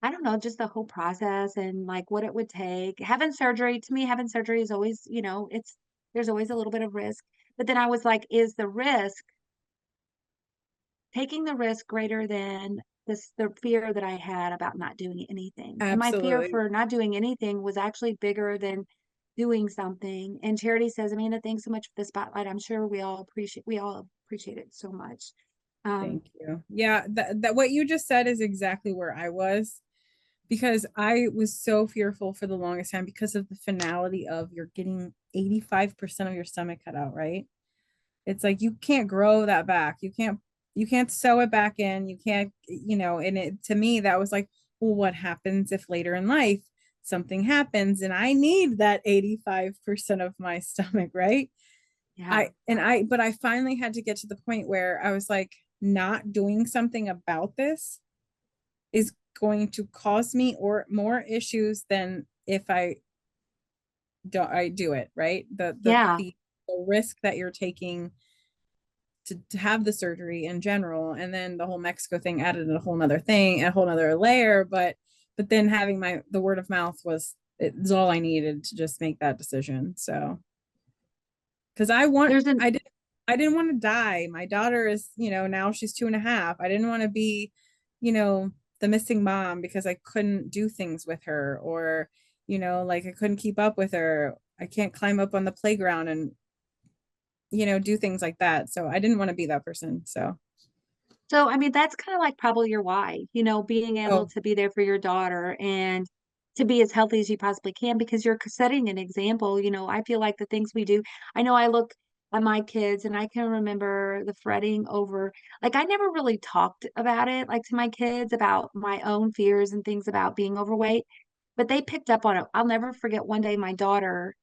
I don't know, just the whole process and like what it would take. Having surgery, to me, having surgery is always, there's always a little bit of risk. But then I was like, is the risk, taking the risk greater than the fear that I had about not doing anything? And my fear Absolutely. for not doing anything was actually bigger than doing something. And Charity says, Amanda, thanks so much for the spotlight. I'm sure we all appreciate it so much. Um, Thank you. Yeah, that what you just said is exactly where I was, because I was so fearful for the longest time because of the finality of you're getting 85% of your stomach cut out, right? It's like you can't grow that back. You can't sew it back in. You can't, and it to me that was like, well, what happens if later in life something happens and I need that 85% of my stomach, right? yeah, But I finally had to get to the point where I was like, not doing something about this is going to cause me or more issues than if I do it, right? yeah. The risk that you're taking to have the surgery in general, and then the whole Mexico thing added a whole nother thing, a whole nother layer. But then having the word of mouth it's all I needed to just make that decision. So because There's an I didn't want to die. My daughter is, now she's 2.5. I didn't want to be, you know, the missing mom because I couldn't do things with her, or, like I couldn't keep up with her. I can't climb up on the playground and, do things like that. So I didn't want to be that person. So, So, I mean, that's kind of like probably your why, being able oh, to be there for your daughter and to be as healthy as you possibly can because you're setting an example. I feel like the things we do, I know I look at my kids and I can remember the fretting over, like, I never really talked about it, like to my kids about my own fears and things about being overweight, but they picked up on it. I'll never forget one day my daughter,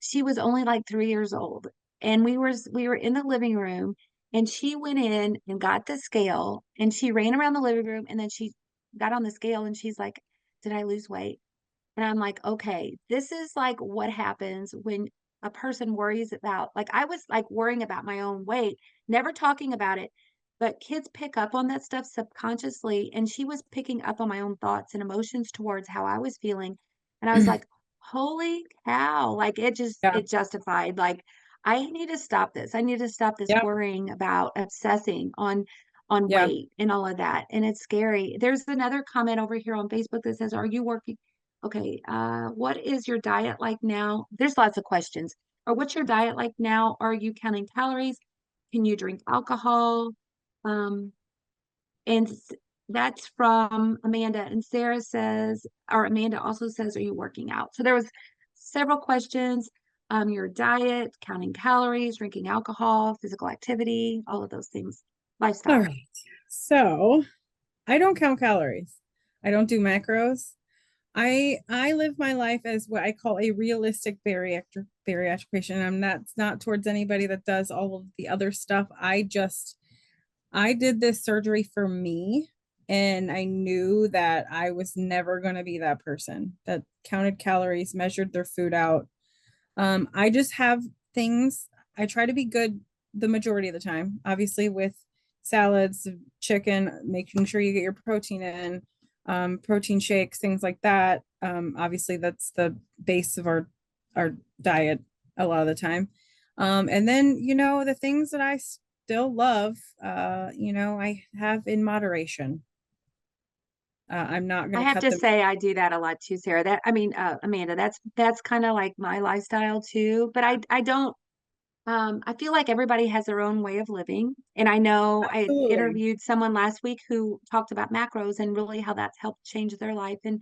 she was only like 3 years old, and we were in the living room, and she went in and got the scale, and she ran around the living room, and then she got on the scale, and she's like, "Did I lose weight?" And I'm like, "Okay, this is like what happens when a person worries about." Like I was like worrying about my own weight, never talking about it, but kids pick up on that stuff subconsciously, and she was picking up on my own thoughts and emotions towards how I was feeling, and I was like, holy cow. Like Yeah. it justified. Like I need to stop this. I need to stop this Yeah. worrying about obsessing on Yeah. weight and all of that. And it's scary. There's another comment over here on Facebook that says, are you working? Okay, what is your diet like now? There's lots of questions. Or what's your diet like now? Are you counting calories? Can you drink alcohol? Um, and that's from Amanda. And Sarah says, or Amanda also says, are you working out? So there was several questions. Your diet, counting calories, drinking alcohol, physical activity, all of those things, All lifestyle. right. So I don't count calories. I don't do macros. I live my life as what I call a realistic bariatric patient. I'm not towards anybody that does all of the other stuff. I did this surgery for me, and I knew that I was never going to be that person that counted calories, measured their food out. I just have things. I try to be good the majority of the time, obviously with salads, chicken, making sure you get your protein in, protein shakes, things like that. Obviously that's the base of our diet a lot of the time. And then, the things that I still love, I have in moderation. I'm not I going to have cut to them. say I do that a lot too, Sarah. Amanda, that's kind of like my lifestyle too. But I don't I feel like everybody has their own way of living. And I know I Absolutely. interviewed someone last week who talked about macros and really how that's helped change their life. And,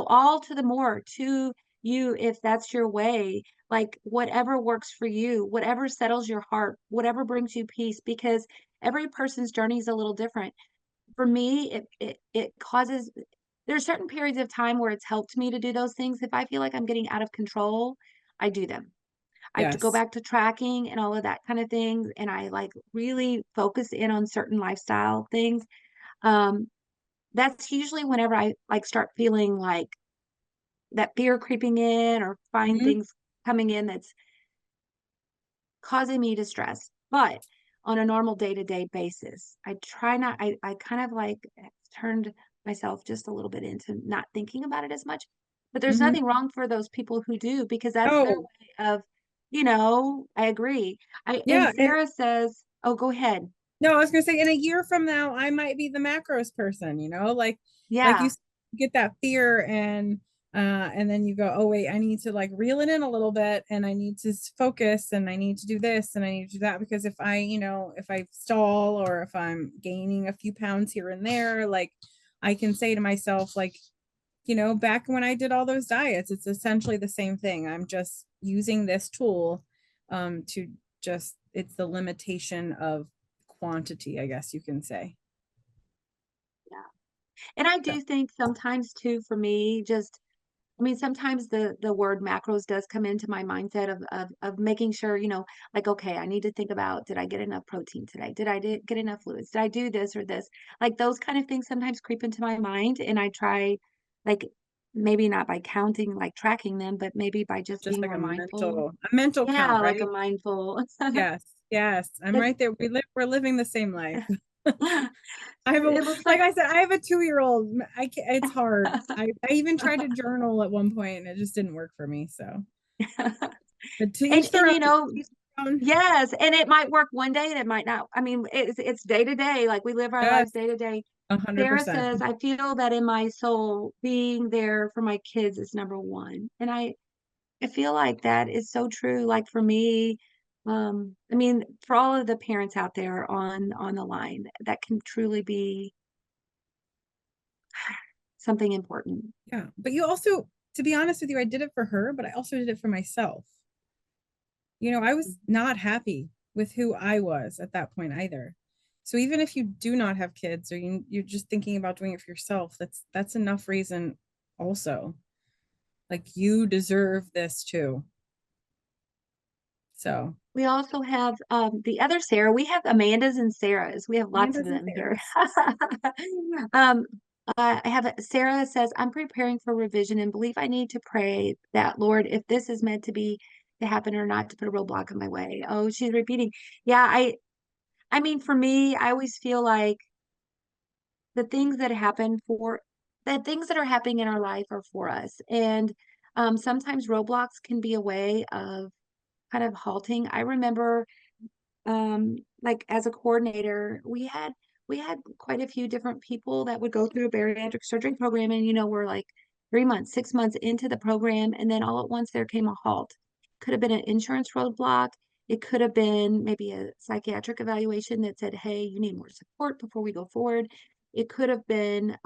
all to the more to you, if that's your way, like whatever works for you, whatever settles your heart, whatever brings you peace, because every person's journey is a little different. For me, it causes, there's certain periods of time where it's helped me to do those things. If I feel like I'm getting out of control, I do them. I have to go Yes. back to tracking and all of that kind of things. And I like really focus in on certain lifestyle things. Um, that's usually whenever I like start feeling like that fear creeping in or find Mhm. things coming in that's causing me to stress. But on a normal day-to-day basis, I try not, I kind of like turned myself just a little bit into not thinking about it as much. But there's Mhm. nothing wrong for those people who do because that's their Oh, way of, I agree. And yeah. And Sarah says, oh, go ahead. no, I was gonna say in a year from now, I might be the macros person, like you Yeah. get that fear and then you go, oh wait, I need to like reel it in a little bit and I need to focus and I need to do this and I need to do that because if I stall or if I'm gaining a few pounds here and there, like I can say to myself, like, back when I did all those diets, it's essentially the same thing. I'm just using this tool to just, it's the limitation of quantity, I guess you can say. Yeah. And I So, do think sometimes too, for me, just sometimes the word macros does come into my mindset of making sure, like, okay, I need to think about, did I get enough protein today? Did I get enough fluids? Did I do this or this? Like those kind of things sometimes creep into my mind, and I try, like, maybe not by counting, like tracking them, but maybe by just just being like more mindful. a mental count, Yeah, like a right? mindful. Yes, yes, I'm It, right there. We're living the same life. I have a, it looks like like. I said, I have a 2-year-old. It's hard. I even tried to journal at one point and it just didn't work for me. So, but to and each their and own. you know To each their own. Yes, and it might work one day and it might not. It's day to day. Like we live our Yes, lives day to day. a hundred Sarah percent. says, I feel that in my soul, being there for my kids is number one. And I feel like that is so true. Like for me, for all of the parents out there on the line, that can truly be something important. Yeah. But you also, to be honest with you, I did it for her, but I also did it for myself. I was not happy with who I was at that point either. So even if you do not have kids or you're just thinking about doing it for yourself, that's enough reason also. Like you deserve this too. So We also have the other Sarah. We have Amandas and Sarahs. We have lots of Amanda's and them here. Sarah's. um, I have Sarah says, I'm preparing for revision and believe I need to pray that, Lord, if this is meant to be to happen or not, to put a roadblock in my way. Oh, she's repeating. Yeah, for me, I always feel like the things that happen for the things that are happening in our life are for us. And Sometimes roadblocks can be a way of kind of halting. I remember like as a coordinator, we had quite a few different people that would go through a bariatric surgery program, and we're like 3 months, 6 months into the program, and then all at once there came a halt. Could have been an insurance roadblock. It could have been maybe a psychiatric evaluation that said, hey, you need more support before we go forward. It could have been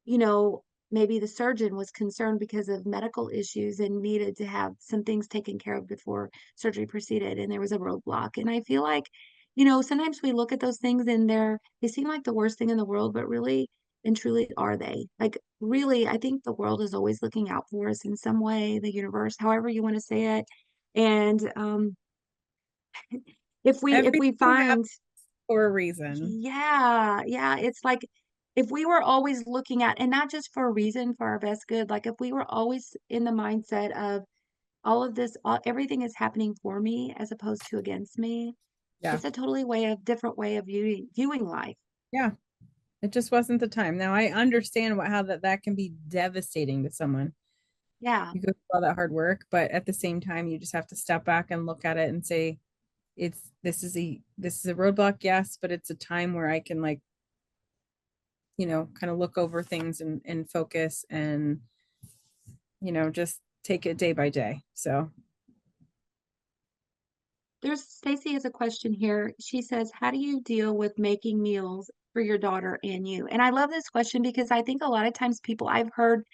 you know maybe the surgeon was concerned because of medical issues and needed to have some things taken care of before surgery proceeded, and there was a roadblock. And I feel like, sometimes we look at those things and they seem like the worst thing in the world, but really and truly are they? Like, really, I think the world is always looking out for us in some way, the universe, however you want to say it. And if we Everything happens find, for a reason. yeah, yeah, it's like if we were always looking at, and not just for a reason, for our best good, like if we were always in the mindset of all of this, everything is happening for me as opposed to against me. Yeah. It's a totally different way of viewing life. Yeah. It just wasn't the time. Now I understand how that can be devastating to someone. Yeah. You go through all that hard work, but at the same time, you just have to step back and look at it and say, this is a roadblock, yes, but it's a time where I can, like, kind of look over things and focus and, just take it day by day. So There's Stacy has a question here. She says, how do you deal with making meals for your daughter and you? And I love this question because I think a lot of times I've heard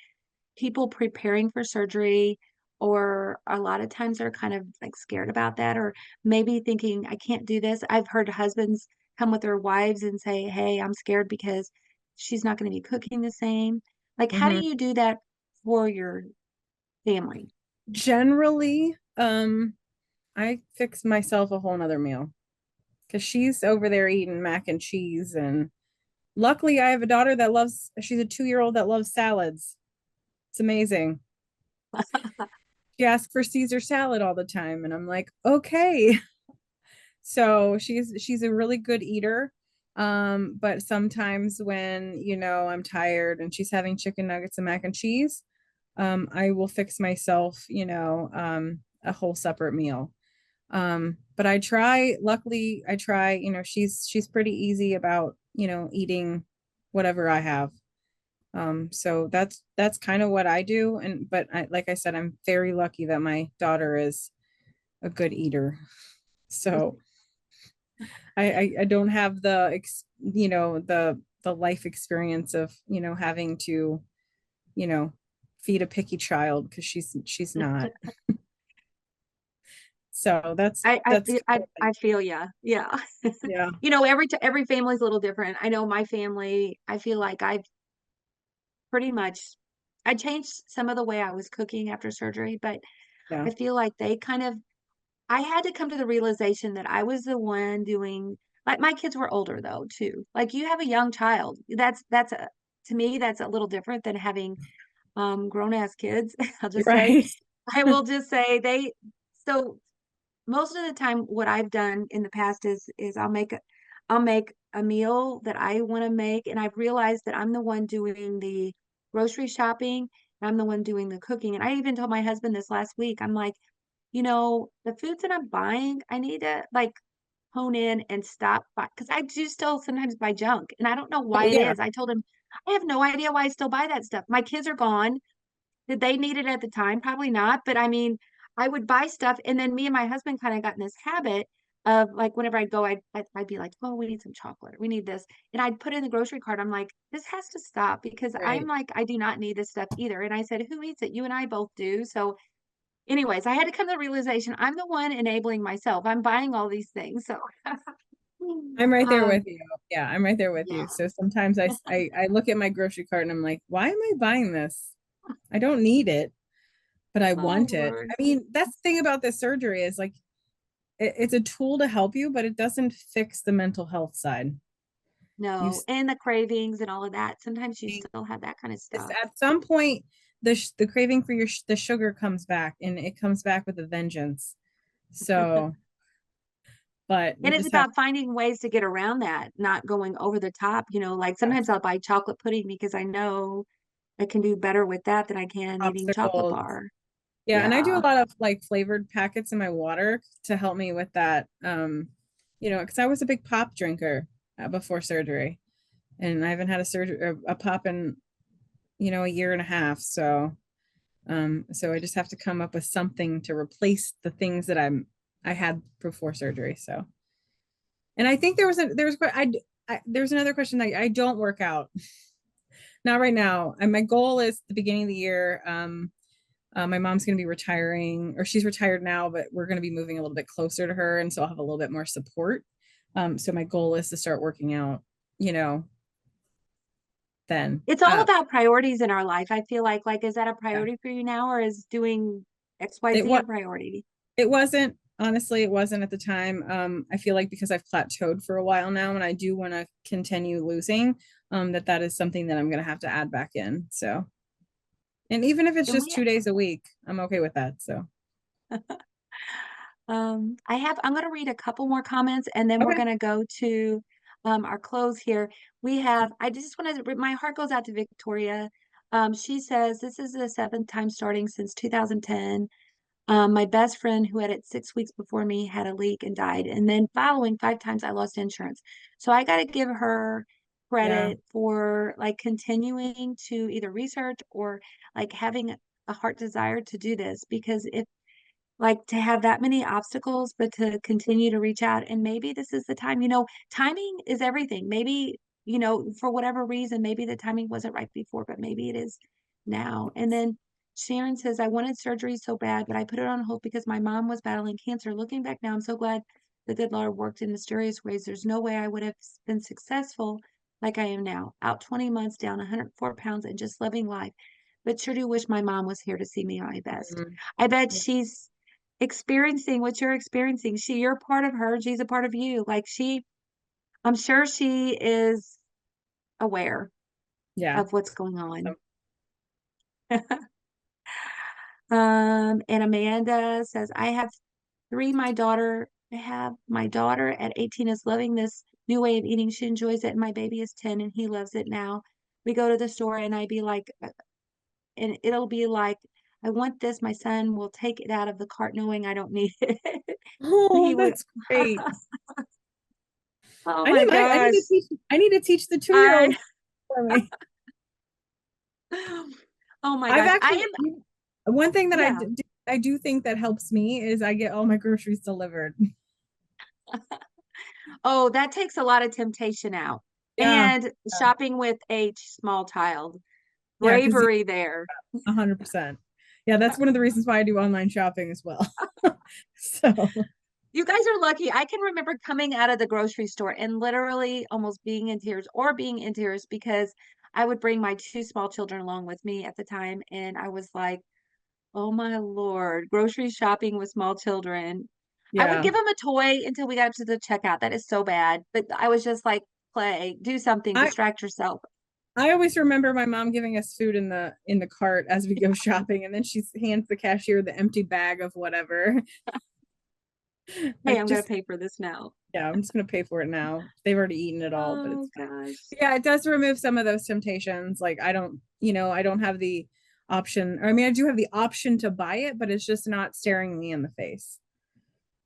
people preparing for surgery, or a lot of times they're kind of like scared about that, or maybe thinking, I can't do this. I've heard husbands come with their wives and say, hey, I'm scared because she's not going to be cooking the same. Like, how do mhm. you do that for your family? Generally, I fix myself a whole nother meal because she's over there eating mac and cheese. And luckily, I have a daughter she's a 2-year old that loves salads. It's amazing. She asks for Caesar salad all the time. And I'm like, okay. So she's a really good eater. But sometimes when, I'm tired and she's having chicken nuggets and mac and cheese, I will fix myself, a whole separate meal. But luckily I try, she's pretty easy about, eating whatever I have. So that's kind of what I do. But like I said, I'm very lucky that my daughter is a good eater. So I don't have the life experience of, having to, you know, feed a picky child because she's not. So that's I I that's feel I feel ya. Yeah. yeah, Every family's a little different. I know my family, I feel like pretty much I changed some of the way I was cooking after surgery, but yeah, I feel like I had to come to the realization that I was the one doing, like, my kids were older though too. Like, you have a young child. To me, that's a little different than having grown ass kids. I'll just say, right. I will just say so most of the time what I've done in the past is I'll make a meal that I want to make, and I've realized that I'm the one doing the grocery shopping, and I'm the one doing the cooking. And I even told my husband this last week. I'm like, the foods that I'm buying, I need to like hone in and stop because I do still sometimes buy junk, and I don't know Oh why it yeah, is. I told him I have no idea why I still buy that stuff. My kids are gone. Did they need it at the time? Probably not. But I mean, I would buy stuff, and then me and my husband kind of got in this habit of like whenever I'd go, I'd be like, oh, we need some chocolate. We need this. And I'd put in the grocery cart. I'm like, this has to stop because I'm right. like, I do not need this stuff either. And I said, who eats it? You and I both do. So, anyways, I had to come to the realization I'm the one enabling myself. I'm buying all these things. So, I'm right there um, with you. Yeah, I'm right there with you. yeah. So sometimes I look at my grocery cart and I'm like, why am I buying this? I don't need it, but I Oh, want it. Lord. I mean, that's the thing about this surgery is like it's a tool to help you, but it doesn't fix the mental health side. You No. And the cravings and all of that. Sometimes you see, still have that kind of stuff. at some point the craving for the sugar comes back, and it comes back with a vengeance. So, but you And it's just have about finding ways to get around that, not going over the top, like yes, sometimes I'll buy chocolate pudding because I know I can do better with that than I can eating chocolate Popsicles. bar. Yeah, and I do a Yeah. lot of like flavored packets in my water to help me with that. Because I was a big pop drinker before surgery, and I haven't had a surgery a pop in a year and a half. So I just have to come up with something to replace the things that I had before surgery. So, and I think there's another question that I don't work out. Not right now. And my goal is the beginning of the year. My mom's going to be retiring, or she's retired now, but we're going to be moving a little bit closer to her. And so I'll have a little bit more support. So my goal is to start working out, you know, then. It's all about priorities in our life. I feel like is that a Yeah. priority for you now, or is doing It XYZ a what priority? it wasn't, honestly, it wasn't at the time. I feel like because I've plateaued for a while now and I do want to continue losing, that is something that I'm going to have to add back in. So, and even if it's And just we 2 days a week, I'm okay with that. So, I'm going to read a couple more comments and then we're okay. going to go to our close here. I just want to, my heart goes out to Victoria. She says, this is the seventh time starting since 2010. My best friend who had it 6 weeks before me had a leak and died. And then following 5 times, I lost insurance. So I got to give her Yeah. credit for like continuing to either research or like having a heart desire to do this because if like to have that many obstacles, but to continue to reach out. And maybe this is the time, timing is everything. Maybe, for whatever reason, maybe the timing wasn't right before, but maybe it is now. And then Sharon says, I wanted surgery so bad, but I put it on hold because my mom was battling cancer. Looking back now, I'm so glad the good Lord worked in mysterious ways. There's no way I would have been successful like I am now. Out 20 months, down 104 pounds, and just living life. But sure do wish my mom was here to see me at my best. Mm, I bet yeah. she's experiencing what you're experiencing. You're part of her, she's a part of you. I'm sure she is aware Yeah. of what's going on. So, And Amanda says, I have my daughter at 18 is loving this new way of eating. She enjoys it, and my baby is 10 and he loves it now. We go to the store and and it'll be like, I want this. My son will take it out of the cart knowing I don't need it. And oh, he would, that's great. oh my I need gosh. to teach the 2 year I old for me. Oh my I've gosh. actually one thing that Yeah. I do think that helps me is I get all my groceries delivered. Oh, that takes a lot of temptation out. Yeah. And shopping with a small child, Yeah, because bravery there. 100%. Yeah, that's one of the reasons why I do online shopping as well. So, You guys are lucky. I can remember coming out of the grocery store and literally almost being in tears because I would bring my two small children along with me at the time. And I was like, oh my Lord, grocery shopping with small children. I would yeah. give them a toy until we got up to the checkout. That is so bad. But I was just like, play, do something, I distract yourself. I always remember my mom giving us food in the cart as we go shopping, and then she hands the cashier the empty bag of whatever. Hey, Like I'm going to just pay for this now. yeah, I'm just gonna pay for it now. They've already eaten it all, but Oh it's fine. gosh. Yeah, it does remove some of those temptations. Like I don't have the option, or I mean, I do have the option to buy it, but it's just not staring me in the face.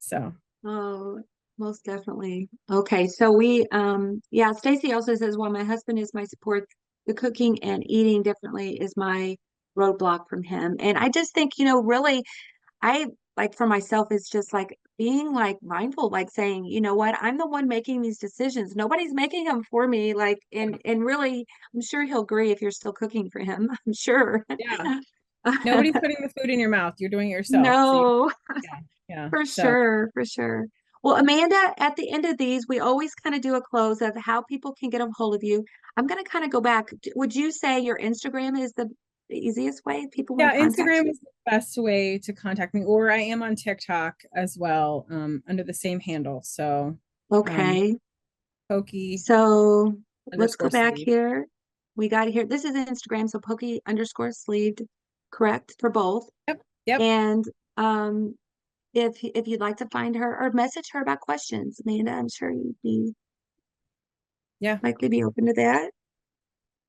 So, Oh, most definitely. Okay, so yeah, Stacy also says, well, my husband is my support. The cooking and eating differently is my roadblock from him. And I just think, really, I like for myself is just like being like mindful, like saying, you know what, I'm the one making these decisions. Nobody's making them for me. Like, and really, I'm sure he'll agree if you're still cooking for him. I'm sure. yeah, nobody's putting the food in your mouth. You're doing it yourself. So, No. yeah, yeah. For So, sure, for sure. Well, Amanda, at the end of these, we always kind of do a close of how people can get a hold of you. I'm going to kind of go back. Would you say your Instagram is the easiest way if people want yeah, to contact Instagram you? is the best way to contact me, or I am on TikTok as well, under the same handle. So, um, Okay. pokey So let's go underscore back sleeve. here. We got here. This is Instagram, so pokey underscore sleeved, correct for both. Yep, yep, And um, if you'd like to find her or message her about questions, Amanda, I'm sure you'd be yeah. likely be open to that.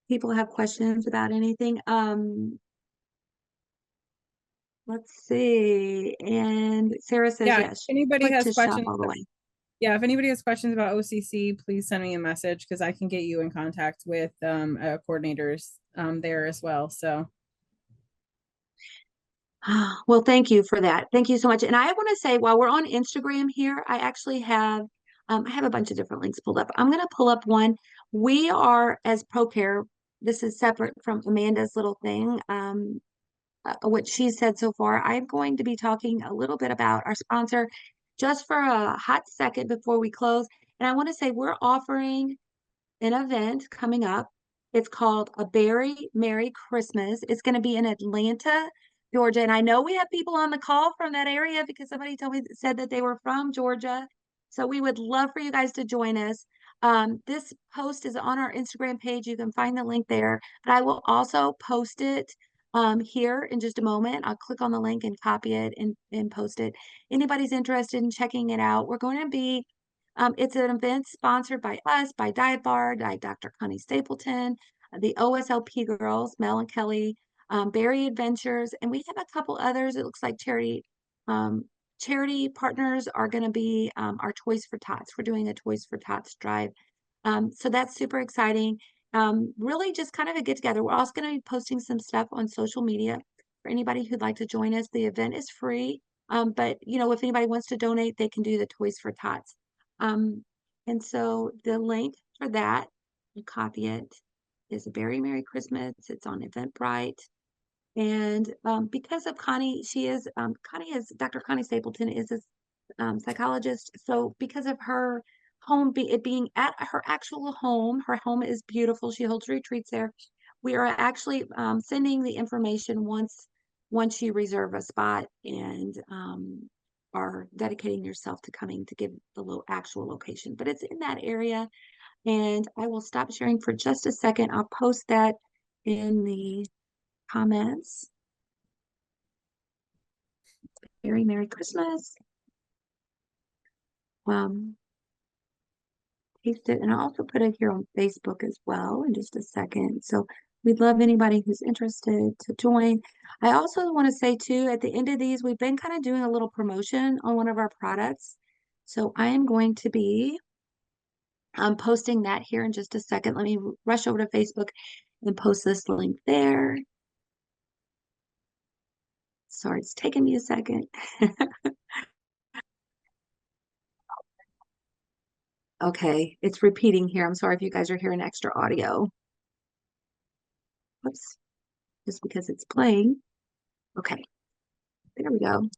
people have questions about anything. Let's see. And Sarah says, Yeah, if yes, anybody click has to shop questions, all the way. yeah, if anybody has questions about OCC, please send me a message because I can get you in contact with coordinators there as well. So Well, thank you for that. Thank you so much. And I want to say, while we're on Instagram here, I actually have I have a bunch of different links pulled up. I'm going to pull up one. We are as ProCare. This is separate from Amanda's little thing. What she said so far. I'm going to be talking a little bit about our sponsor just for a hot second before we close. And I want to say we're offering an event coming up. It's called A Very Merry Christmas. It's going to be in Atlanta, Georgia. And I know we have people on the call from that area because somebody told me said that they were from Georgia. So we would love for you guys to join us. This post is on our Instagram page. You can find the link there, but I will also post it here in just a moment. I'll click on the link and copy it and post it. Anybody's interested in checking it out, we're going to be it's an event sponsored by us, by Diet Bar, by Dr. Connie Stapleton, the OSLP girls, Mel and Kelly, Berry Adventures, and we have a couple others. It looks like charity partners are going to be our Toys for Tots. We're doing a Toys for Tots drive. So that's super exciting. Really just kind of a get together. We're also going to be posting some stuff on social media for anybody who'd like to join us. The event is free. But if anybody wants to donate, they can do the Toys for Tots. Um, and so the link for that, you copy it, is a very Merry Christmas. It's on Eventbrite. And because of Connie, Dr. Connie Stapleton is a psychologist. So because of her it being at her actual home, her home is beautiful. She holds retreats there. We are actually sending the information once you reserve a spot and are dedicating yourself to coming to give the actual location. But it's in that area, and I will stop sharing for just a second. I'll post that in the comments. Very Merry Christmas. Paste it, and I'll also put it here on Facebook as well in just a second. So we'd love anybody who's interested to join. I also want to say too, at the end of these, we've been kind of doing a little promotion on one of our products. So I am going to be posting that here in just a second. Let me rush over to Facebook and post this link there. Sorry, it's taking me a second. Okay, it's repeating here. I'm sorry if you guys are hearing extra audio. Whoops, just because it's playing. Okay, there we go.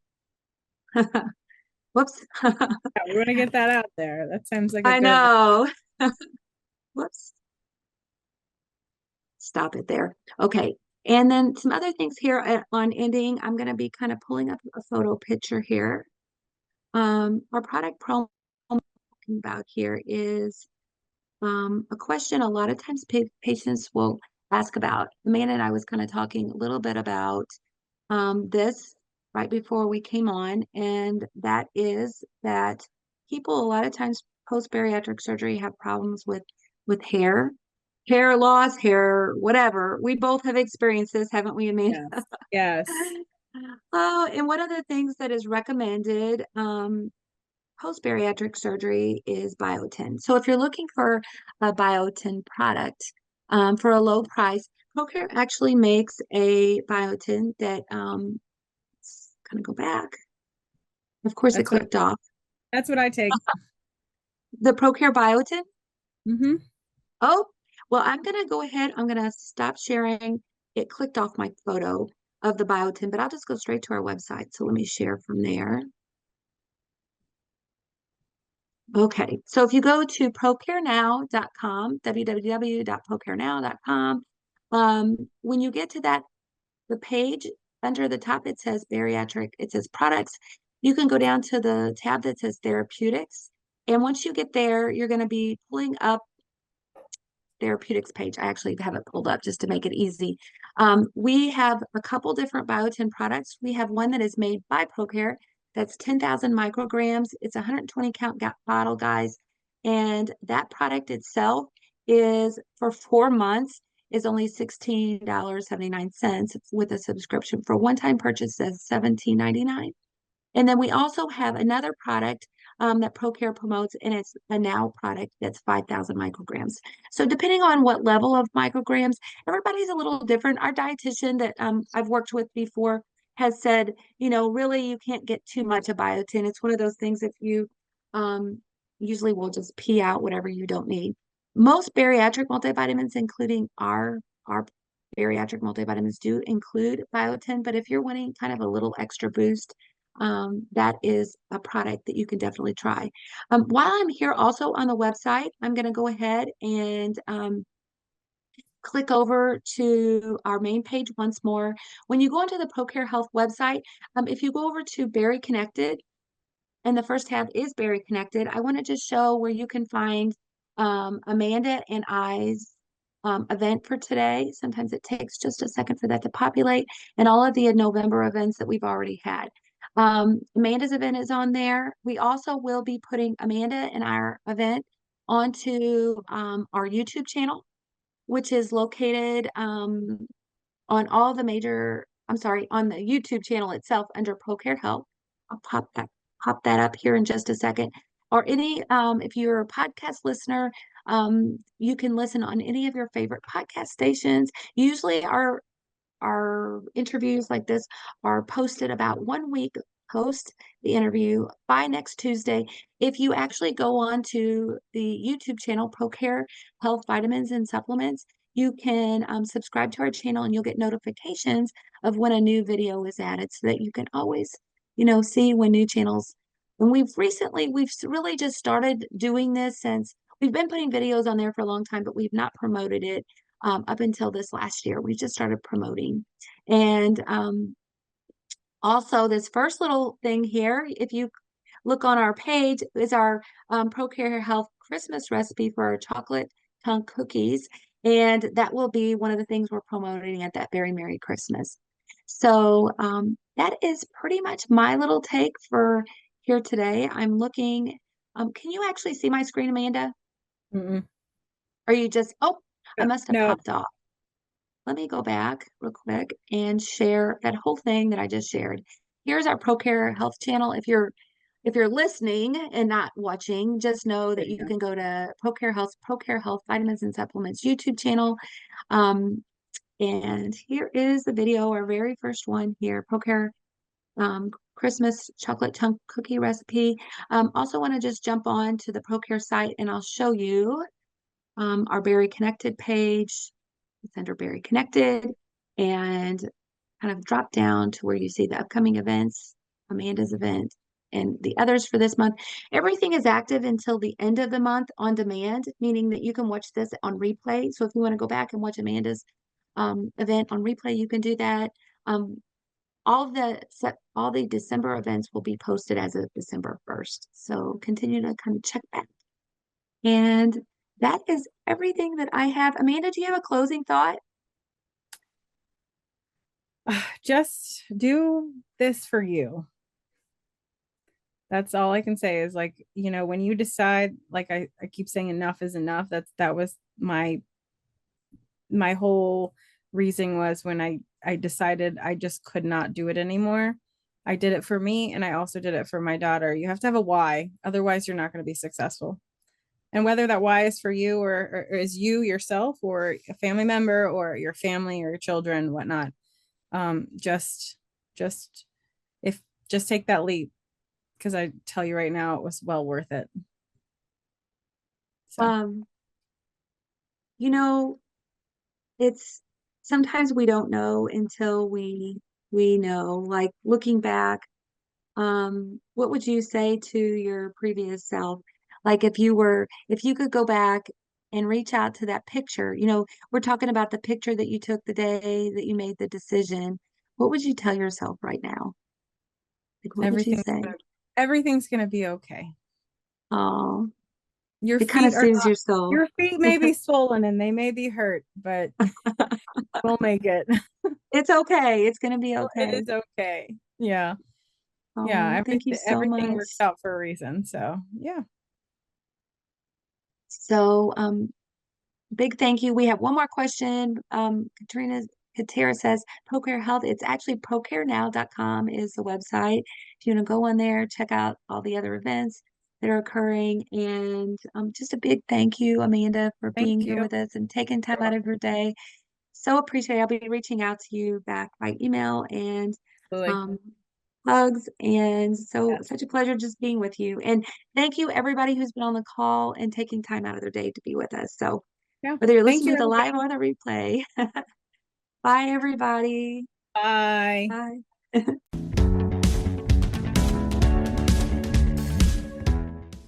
Whoops. yeah, we want to get that out there. That sounds like a I good. know. Whoops. Stop it there. Okay. And then some other things here on ending. I'm going to be kind of pulling up a photo picture here. Our product promo I'm talking about here is a question a lot of times patients will ask about. Amanda and I was kind of talking a little bit about this right before we came on, and that is that people a lot of times post-bariatric surgery have problems with hair loss, hair, whatever. We both have experienced this, haven't we, Amanda? Yes. Yes. Oh, and one of the things that is recommended post-bariatric surgery is biotin. So if you're looking for a biotin product for a low price, ProCare actually makes a biotin that kind of go back. Of course, it That's what clicked off. I take. The ProCare biotin. Mm-hmm. Oh, well, I'm going to go ahead. I'm going to stop sharing. It clicked off my photo of the biotin, but I'll just go straight to our website. So let me share from there. Okay, so if you go to procarenow.com, www.procarenow.com, when you get to the page under the top, it says bariatric, it says products. You can go down to the tab that says therapeutics. And once you get there, you're going to be pulling up therapeutics page. I actually have it pulled up just to make it easy. We have a couple different biotin products. We have one that is made by ProCare that's 10,000 micrograms. It's a 120 count bottle, guys. And that product itself is for 4 months. is only $16.79 with a subscription. For one-time purchase is $17.99. And then we also have another product that ProCare promotes, and it's a now product that's 5,000 micrograms. So depending on what level of micrograms, everybody's a little different. Our dietitian that I've worked with before has said, really you can't get too much of biotin. It's one of those things if you usually will just pee out whatever you don't need. Most bariatric multivitamins, including our bariatric multivitamins, do include biotin, but if you're wanting kind of a little extra boost, that is a product that you can definitely try. While I'm here also on the website, I'm going to go ahead and click over to our main page once more. When you go onto the ProCare Health website, if you go over to Berry Connected, and the first tab is Berry Connected, I want to just show where you can find Amanda and I's event for today. Sometimes it takes just a second for that to populate, and all of the November events that we've already had. Amanda's event is on there. We also will be putting Amanda and our event onto our YouTube channel, which is located on all the major, I'm sorry, on the YouTube channel itself under ProCare Health. I'll pop that up here in just a second. Or if you're a podcast listener, you can listen on any of your favorite podcast stations. Usually our interviews like this are posted about 1 week post the interview by next Tuesday. If you actually go on to the YouTube channel, ProCare Health Vitamins and Supplements, you can subscribe to our channel and you'll get notifications of when a new video is added so that you can always, see when new channels. And we've really just started doing this since we've been putting videos on there for a long time, but we've not promoted it up until this last year. We just started promoting. And also this first little thing here, if you look on our page, is our ProCare Health Christmas recipe for our chocolate chunk cookies. And that will be one of the things we're promoting at that very Merry Christmas. So that is pretty much my little take for here today. I'm looking, can you actually see my screen, Amanda? Mm-mm. Are you just, oh, I must have No, popped off. Let me go back real quick and share that whole thing that I just shared. Here's our ProCare Health channel. If you're listening and not watching, just know there that you you go. can go to ProCare Health Vitamins and Supplements YouTube channel. And here is the video, our very first one here, ProCare Christmas chocolate chunk cookie recipe. Also want to just jump on to the ProCare site and I'll show you our Berry Connected page. It's under Berry Connected and kind of drop down to where you see the upcoming events, Amanda's event, and the others for this month. Everything is active until the end of the month on demand, meaning that you can watch this on replay. So if you want to go back and watch Amanda's event on replay, you can do that. All the December events will be posted as of December 1st. So continue to kind of check back. And that is everything that I have. Amanda, do you have a closing thought? Just do this for you. That's all I can say is when you decide, I keep saying enough is enough. That was my whole reason was when I decided I just could not do it anymore. I did it for me and I also did it for my daughter. You have to have a why, otherwise you're not going to be successful. And whether that why is for you or is you yourself or a family member or your family or your children, whatnot, just if just take that leap, because I tell you right now, it was well worth it. So Um, you know, it's sometimes we don't know until we know. Like looking back, what would you say to your previous self? Like if you could go back and reach out to that picture, we're talking about the picture that you took the day that you made the decision. What would you tell yourself right now? Like, what would you everything's say? gonna, everything's gonna be okay. Oh, Your it kind of feet are soothes not, your soul. your feet may be swollen and they may be hurt, but we'll make it. It's okay. It's going to be It okay. is okay. Yeah. Yeah. Oh, thank you so Everything much. works out for a reason. So yeah. So, big thank you. We have one more question. Katera says, ProCare Health. It's actually procarenow.com is the website. If you want to go on there, check out all the other events that are occurring. And just a big thank you, Amanda, for being Thank here you. with us and taking time out of your day. So appreciate it. I'll be reaching out to you back by email and Absolutely. um, hugs. And so Yes. such a pleasure just being with you. And thank you everybody who's been on the call and taking time out of their day to be with us. So Yeah. whether you're Thank listening you, to the everybody. live or the replay. Bye everybody. Bye. Bye.